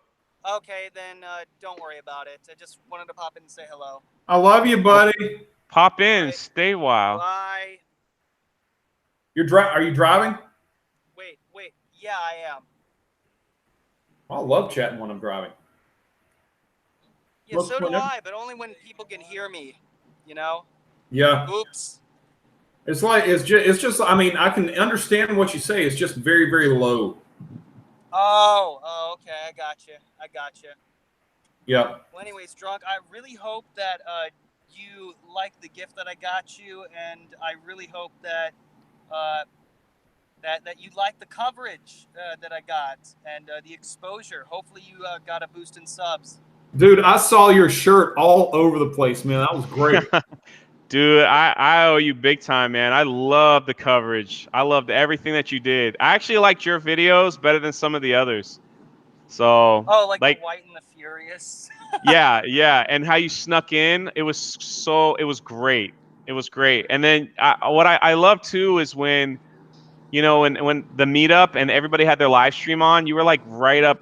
Okay, then don't worry about it. I just wanted to pop in and say hello. I love you, buddy. Pop in, Alright. stay a while. Bye. Are you driving? Wait. Yeah, I am. I love chatting when I'm driving. Yeah, Look, so do whenever- I, but only when people can hear me. You know? Yeah. Oops. It's just. I mean, I can understand what you say. It's just very, very low. Oh, okay. I got you. Yeah. Well, anyways, Drunk, I really hope that you like the gift that I got you, and I really hope that that you like the coverage that I got and the exposure. Hopefully, you got a boost in subs. Dude, I saw your shirt all over the place, man. That was great. Dude, I owe you big time, man. I love the coverage. I loved everything that you did. I actually liked your videos better than some of the others. So, Oh, like like the White and the Furious. yeah, and how you snuck in, it was great. It was great. And then what I love too is when, you know, when the meetup and everybody had their live stream on, you were like right up,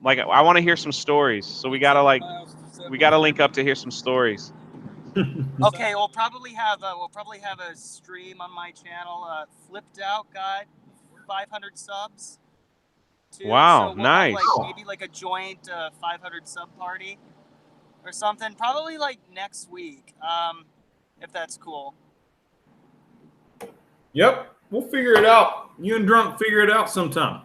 like I want to hear some stories. So we gotta link up to hear some stories. Okay, we'll probably have a stream on my channel. Flipped Out got 500 subs. Too, Wow, so we'll nice. have maybe like a joint 500 sub party or something. Probably like next week, if that's cool. Yep, we'll figure it out. You and Drunk figure it out sometime.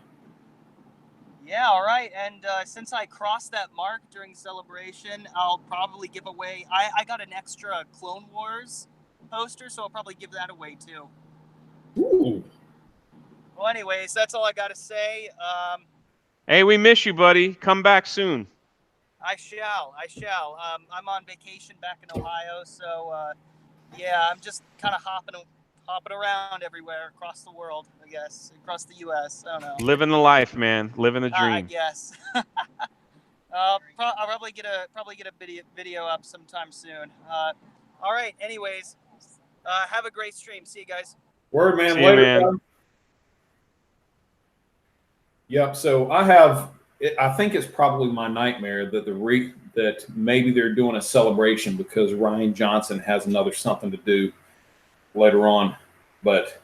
Yeah, all right. And since I crossed that mark during celebration, I'll probably give away. I got an extra Clone Wars poster, so I'll probably give that away too. Ooh. Well, anyways, that's all I got to say. Hey, we miss you, buddy. Come back soon. I shall. I'm on vacation back in Ohio, so yeah, I'm just kind of hopping around everywhere across the world, I guess, across the U.S. I don't know. Living the life, man. Living the dream. I guess. I'll probably get a video up sometime soon. All right. Anyways, have a great stream. See you guys. Word, man. See you, Later, man. guys. Yep. So I think it's probably my nightmare that that maybe they're doing a celebration because Ryan Johnson has something to do later on. But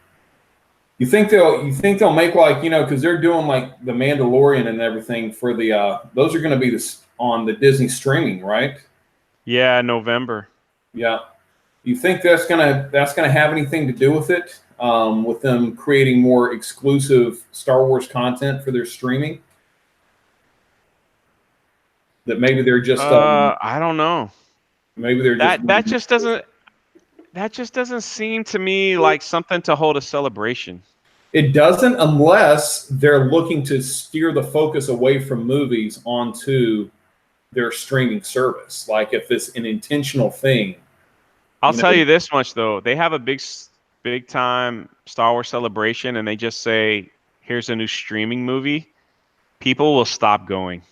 you think they'll make like, you know, because they're doing like the Mandalorian and everything for the those are going to be on the Disney streaming, right? Yeah, November. Yeah. You think that's gonna have anything to do with it? With them creating more exclusive Star Wars content for their streaming? That maybe they're just I don't know. maybe they're That just doesn't seem to me like something to hold a celebration. It doesn't, unless they're looking to steer the focus away from movies onto their streaming service. Like if it's an intentional thing. I'll tell you this much though: they have a big time Star Wars celebration, and they just say, "Here's a new streaming movie." People will stop going.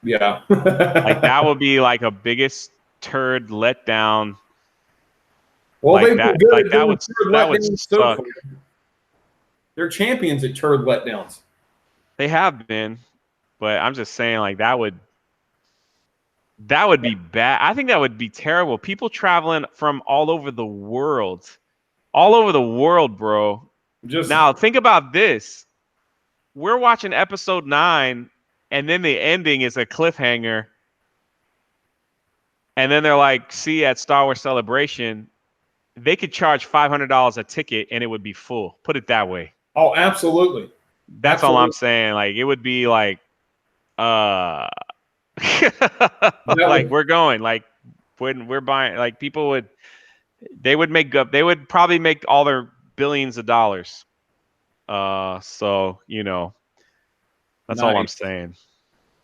Yeah. Like that would be like a biggest turd letdown. Well, Like they've that- been good like at that doing would- turd that would letdowns so suck. far. They're champions at turd letdowns. They have been, but I'm just saying, like that would be bad. I think that would be terrible. People traveling from all over the world, bro. Just Now think about this: we're watching episode 9, and then the ending is a cliffhanger, and then they're like, "See you at Star Wars Celebration." They could charge $500 a ticket, and it would be full. Put it that way. oh, absolutely. That's all I'm saying. Like it would be like, like we're going. Like when we're buying, like people would, they would probably make all their billions of dollars. So you know, that's all I'm Nice. saying.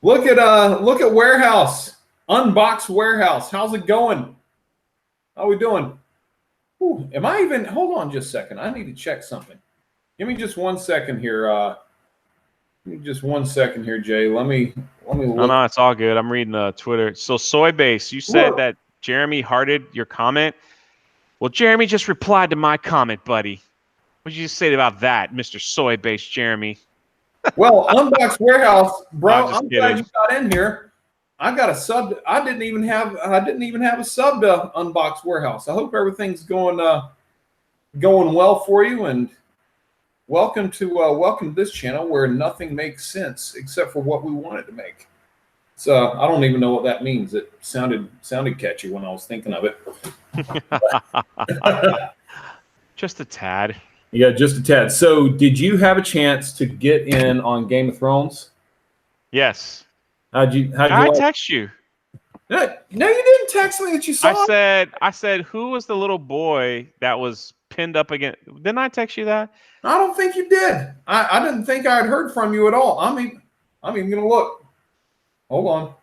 Look at Warehouse. Unboxed Warehouse. How's it going? How we doing? Ooh, hold on just a second. I need to check something. Give me just 1 second here. Jay. Let me look. No, it's all good. I'm reading Twitter. So Soybase, you said Look. that Jeremy hearted your comment. Well, Jeremy just replied to my comment, buddy. What did you say about that, Mr. Soy-based Jeremy? Well, Unbox Warehouse, bro. I'm just I'm glad kidding. you got in here. I got a sub. I didn't even have a sub to Unbox Warehouse. I hope everything's going well for you. And welcome to this channel where nothing makes sense except for what we want it to make. So I don't even know what that means. It sounded catchy when I was thinking of it. Just a tad. Yeah, just a tad. So, did you have a chance to get in on Game of Thrones? Yes. How'd you I like? text you. No, you didn't text me that you saw. I said, who was the little boy that was pinned up against? Didn't I text you that? I don't think you did. I didn't think I had heard from you at all. I'm even gonna look. Hold on.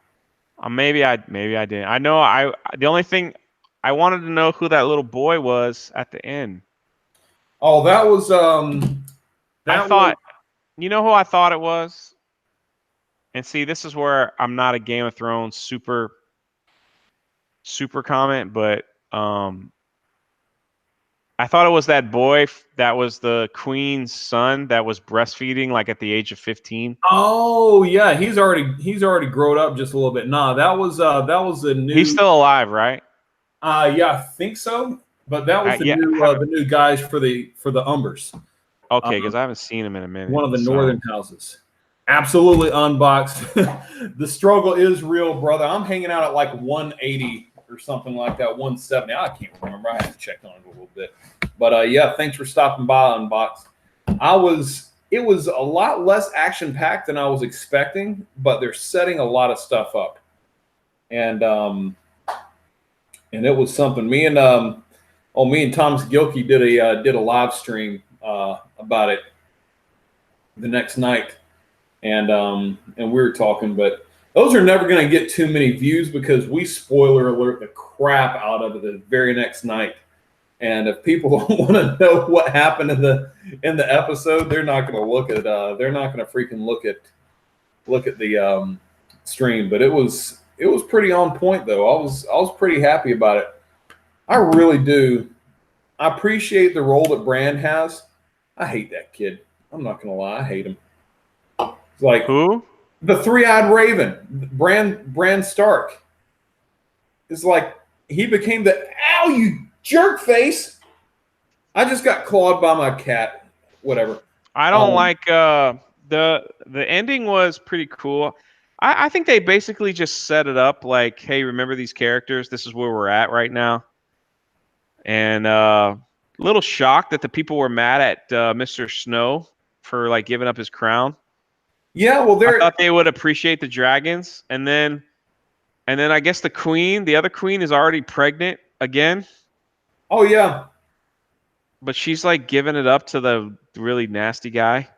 Maybe I didn't. I know the only thing I wanted to know who that little boy was at the end. Oh, that was you know who I thought it was? And see, this is where I'm not a Game of Thrones super comment, but I thought it was that boy that was the queen's son that was breastfeeding like at the age of 15. Oh yeah, he's already grown up just a little bit. Nah, that was a new. He's still alive, right? Yeah, I think so. But that was the new guys for the Umbers. Okay, because I haven't seen him in a minute. One of the northern houses. Absolutely Unboxed. The struggle is real, brother. I'm hanging out at like 180 or something like that, 170. I can't remember. I have to check on it a little bit. But yeah, thanks for stopping by, Unboxed. It was a lot less action-packed than I was expecting, but they're setting a lot of stuff up. And it was something. Me and Thomas Gilkey did a live stream about it the next night, and we were talking. But those are never going to get too many views because we spoiler alert the crap out of it the very next night. And if people want to know what happened in the episode, they're not going to look at freaking look at the stream. But it was pretty on point though. I was pretty happy about it. I really do. I appreciate the role that Bran has. I hate that kid. I'm not gonna lie. I hate him. It's like who? The three-eyed raven, Bran Stark. It's like he became the ow you jerk face. I just got clawed by my cat. Whatever. I don't like the ending was pretty cool. I think they basically just set it up like, hey, remember these characters? This is where we're at right now. And a little shocked that the people were mad at Mr. Snow for like giving up his crown. Yeah, well, I thought they would appreciate the dragons, and then I guess the other queen, is already pregnant again. Oh yeah, but she's like giving it up to the really nasty guy.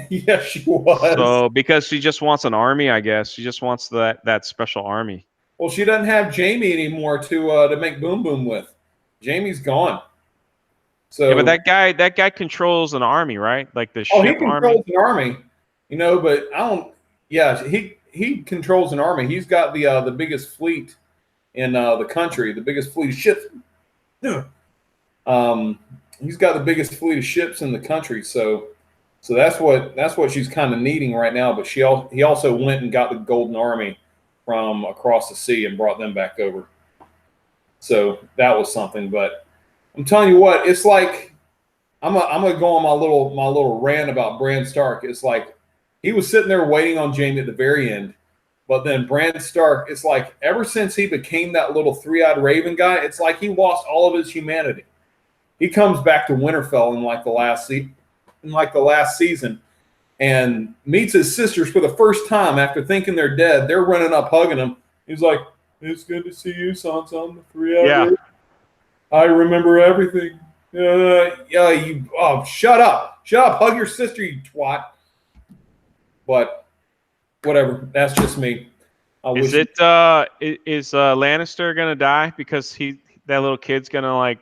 Yeah, she was. So because she just wants an army, I guess she just wants that special army. Well, she doesn't have Jamie anymore to make Boom Boom with. Jamie's gone. So yeah, but that guy controls an army, right? Like the ship he controls an army, but I don't. Yeah, he controls an army. He's got the biggest fleet in the country, the biggest fleet of ships. He's got the biggest fleet of ships in the country. So that's what she's kind of needing right now. But he also went and got the Golden Army from across the sea and brought them back over. So that was something. But I'm telling you what, it's like I'm gonna go on my little rant about Bran Stark. It's like he was sitting there waiting on Jaime at the very end, but then Bran Stark, it's like ever since he became that little three-eyed raven guy, it's like he lost all of his humanity. He comes back to Winterfell in like the last season, and meets his sisters for the first time after thinking they're dead. They're running up hugging him. He's like, "It's good to see you, Sansa, the three-eyed raven. I remember everything." Shut up, hug your sister, you twat. But whatever, that's just me. Is Lannister gonna die because that little kid's gonna like?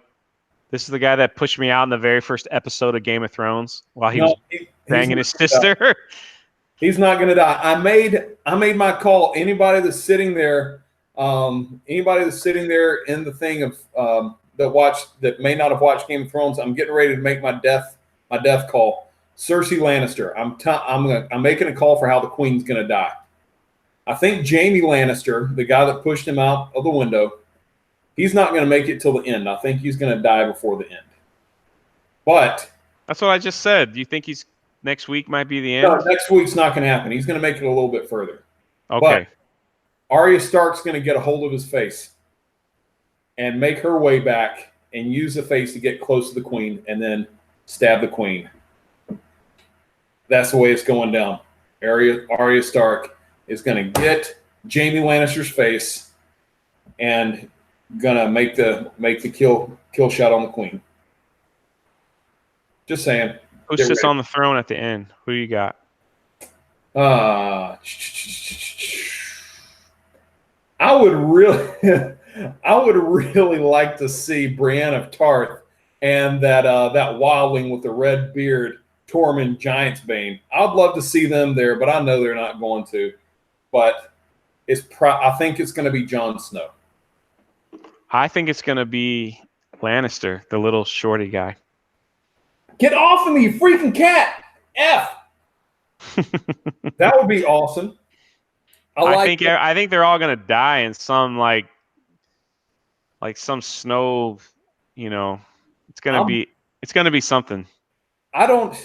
This is the guy that pushed me out in the very first episode of Game of Thrones while he was banging his sister. He's not gonna die. I made my call. Anybody that's sitting there in the thing of that may not have watched Game of Thrones, I'm getting ready to make my death call. Cersei Lannister. I'm making a call for how the Queen's going to die. I think Jaime Lannister, the guy that pushed him out of the window, he's not going to make it till the end. I think he's going to die before the end. But that's what I just said. Do you think next week might be the end? No, next week's not going to happen. He's going to make it a little bit further. Okay. But Arya Stark's going to get a hold of his face and make her way back and use the face to get close to the Queen and then stab the Queen. That's the way it's going down. Arya Stark is going to get Jaime Lannister's face and gonna make the kill shot on the Queen. Just saying. Who sits on the throne at the end? Who you got? I would really like to see Brienne of Tarth and that wildling with the red beard, Tormund Giantsbane. I'd love to see them there, but I know they're not going to. But I think it's going to be Jon Snow. I think it's going to be Lannister, the little shorty guy. Get off of me, you freaking cat! F. That would be awesome. I think they're all going to die in some like some snow. You know, it's going to be something. I don't.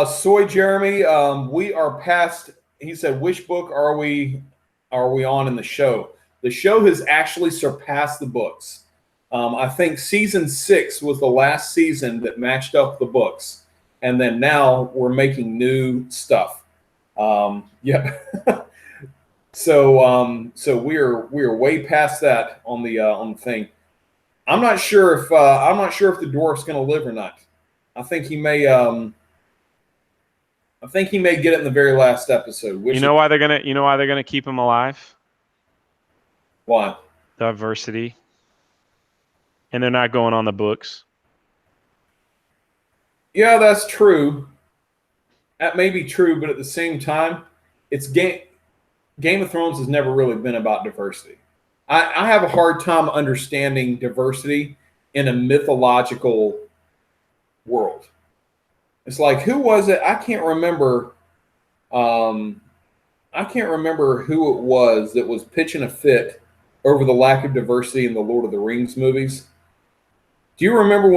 Soy Jeremy, we are past. He said, "Which book are we on in the show?" The show has actually surpassed the books. I think season 6 was the last season that matched up the books, and then now we're making new stuff. Yeah. So we're way past that on the thing. I'm not sure if the dwarf's going to live or not. I think he may. I think he may get it in the very last episode. You know why they're gonna keep him alive? Why? Diversity. And they're not going on the books. Yeah, that's true. That may be true, but at the same time, it's Game of Thrones has never really been about diversity. I have a hard time understanding diversity in a mythological world. It's like, who was it? I can't remember. I can't remember who it was that was pitching a fit over the lack of diversity in the Lord of the Rings movies. Do you remember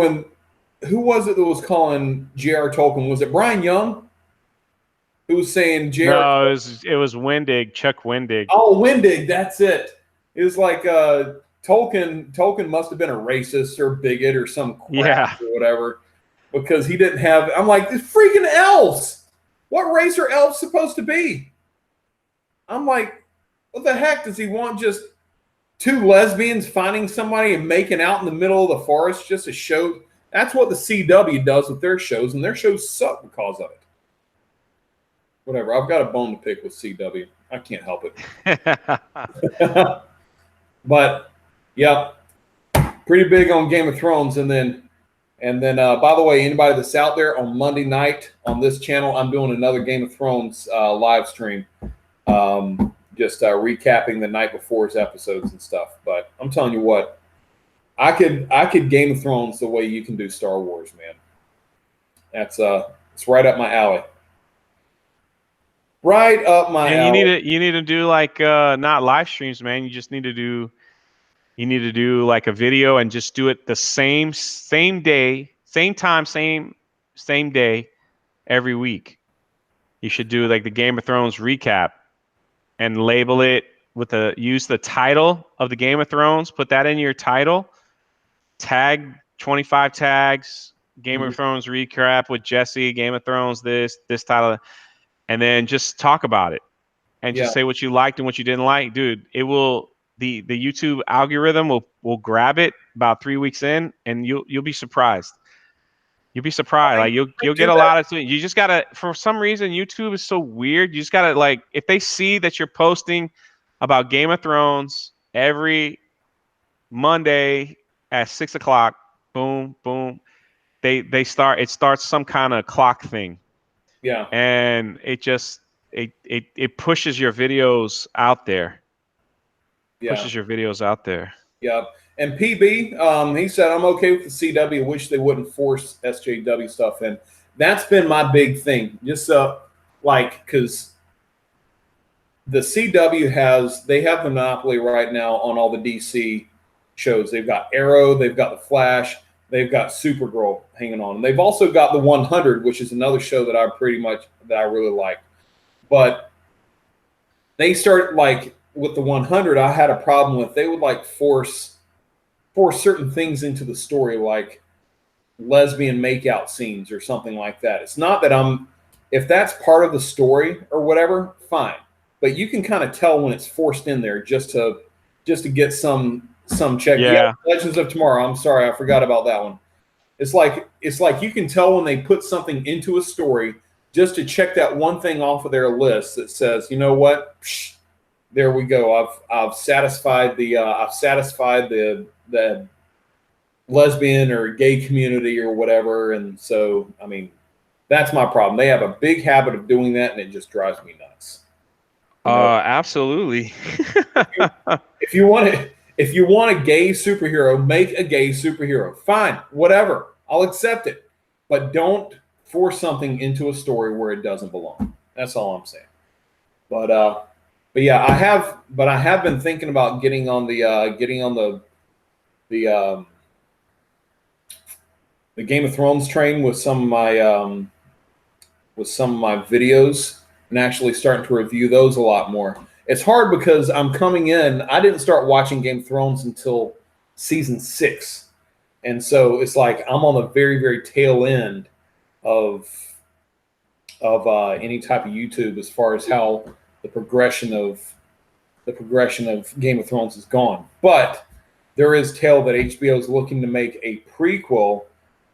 who was it that was calling J.R. Tolkien? Was it Brian Young? Who was saying J.R. No, it was Wendig, Chuck Wendig. Oh, Wendig, that's it. It was like Tolkien must have been a racist or bigot or some crap or whatever, because he didn't have. I'm like, these freaking elves. What race are elves supposed to be? I'm like, what the heck does he want? Just two lesbians finding somebody and making out in the middle of the forest just to show? That's what the CW does with their shows, and their shows suck because of it. Whatever. I've got a bone to pick with CW. I can't help it. But yeah, pretty big on Game of Thrones. And then by the way, anybody that's out there, on Monday night on this channel, I'm doing another Game of Thrones live stream. Just recapping the night before's episodes and stuff. But I'm telling you what, I could Game of Thrones the way you can do Star Wars, man. That's it's right up my alley. Right up my alley. You need to do like not live streams, man. You just need to do like a video and just do it the same day, same time, same day every week. You should do like the Game of Thrones recap and label it use the title of the Game of Thrones, put that in your title, tag 25 tags, Game of Thrones recap with Jesse, Game of Thrones, this title, and then just talk about it and just say what you liked and what you didn't like. Dude, it will the YouTube algorithm will grab it about 3 weeks in, and you'll be surprised. You'll be surprised. Like you'll get a lot of. You just gotta. For some reason, YouTube is so weird. You just gotta, like, if they see that you're posting about Game of Thrones every Monday at 6 o'clock, boom, boom, it starts some kind of clock thing. Yeah. And it pushes your videos out there. Yeah. Pushes your videos out there. Yeah. And PB, he said, I'm okay with the CW. Wish they wouldn't force SJW stuff in. That's been my big thing. Just because the CW they have the monopoly right now on all the DC shows. They've got Arrow, they've got the Flash, they've got Supergirl hanging on. They've also got the 100, which is another show that I really like. But they start with the 100. I had a problem with. They would force certain things into the story, like lesbian makeout scenes or something like that. It's not that if that's part of the story or whatever, fine. But you can kind of tell when it's forced in there just to get some check. Yeah. Legends of Tomorrow. I'm sorry, I forgot about that one. It's like you can tell when they put something into a story just to check that one thing off of their list that says, you know what, psh, there we go. I've satisfied the lesbian or gay community or whatever. And so, I mean, that's my problem. They have a big habit of doing that, and it just drives me nuts. Absolutely. If you want a gay superhero, make a gay superhero. Fine, whatever. I'll accept it. But don't force something into a story where it doesn't belong. That's all I'm saying. But yeah, I have been thinking about getting on the Game of Thrones train with some of my videos, and actually starting to review those a lot more. It's hard because I'm coming in. I didn't start watching Game of Thrones until season 6, and so it's like I'm on the very, very tail end of any type of YouTube as far as how the progression of Game of Thrones is gone. But there is tale that HBO is looking to make a prequel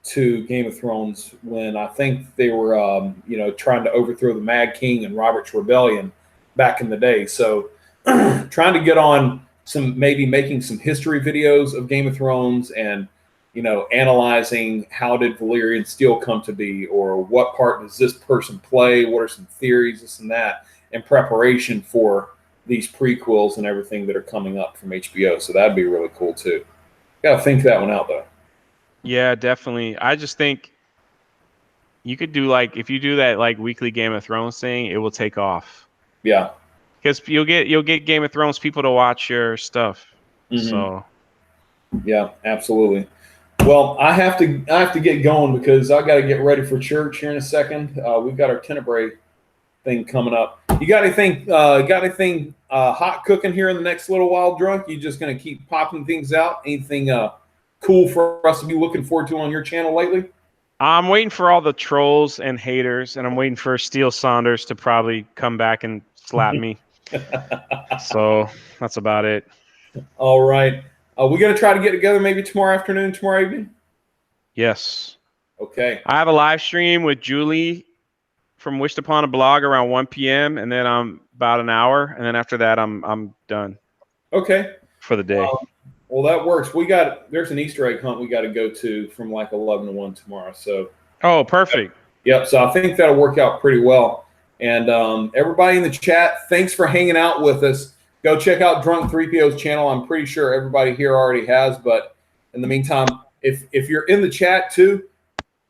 to Game of Thrones, when I think they were trying to overthrow the Mad King and Robert's Rebellion back in the day. So trying to get on maybe making some history videos of Game of Thrones, and analyzing how did Valyrian Steel come to be, or what part does this person play, what are some theories, this and that, in preparation for these prequels and everything that are coming up from HBO. So that'd be really cool too. Gotta think that one out though. Yeah, definitely. I just think you could do if you do that weekly Game of Thrones thing, it will take off. Yeah. Because you'll get Game of Thrones people to watch your stuff. Mm-hmm. So yeah, absolutely. Well, I have to get going because I got to get ready for church here in a second. We've got our Tenebrae thing coming up. You got anything hot cooking here in the next little while, Drunk? You just gonna keep popping things out? Anything cool for us to be looking forward to on your channel lately? I'm waiting for all the trolls and haters, and I'm waiting for Steele Saunders to probably come back and slap me. So that's about it. All right. We gonna try to get together maybe tomorrow afternoon, tomorrow evening? Yes. Okay. I have a live stream with Julie from Wished Upon a Blog around 1 p.m. and then I'm about an hour, and then after that I'm done. Okay. For the day. Well, that works. There's an Easter egg hunt we got to go to from 11 to 1 tomorrow. So. Oh, perfect. Yep. So I think that'll work out pretty well. And everybody in the chat, thanks for hanging out with us. Go check out Drunk 3PO's channel. I'm pretty sure everybody here already has, but in the meantime, if you're in the chat too,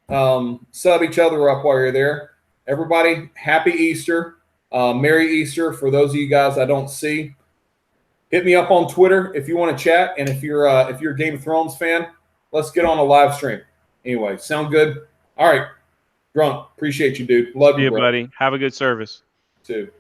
sub each other up while you're there. Everybody, happy Easter. Merry Easter for those of you guys I don't see. Hit me up on Twitter if you want to chat, and if you're a Game of Thrones fan, let's get on a live stream. Anyway, sound good? All right, Drunk, appreciate you, dude. Love you, buddy. Have a good service. Too.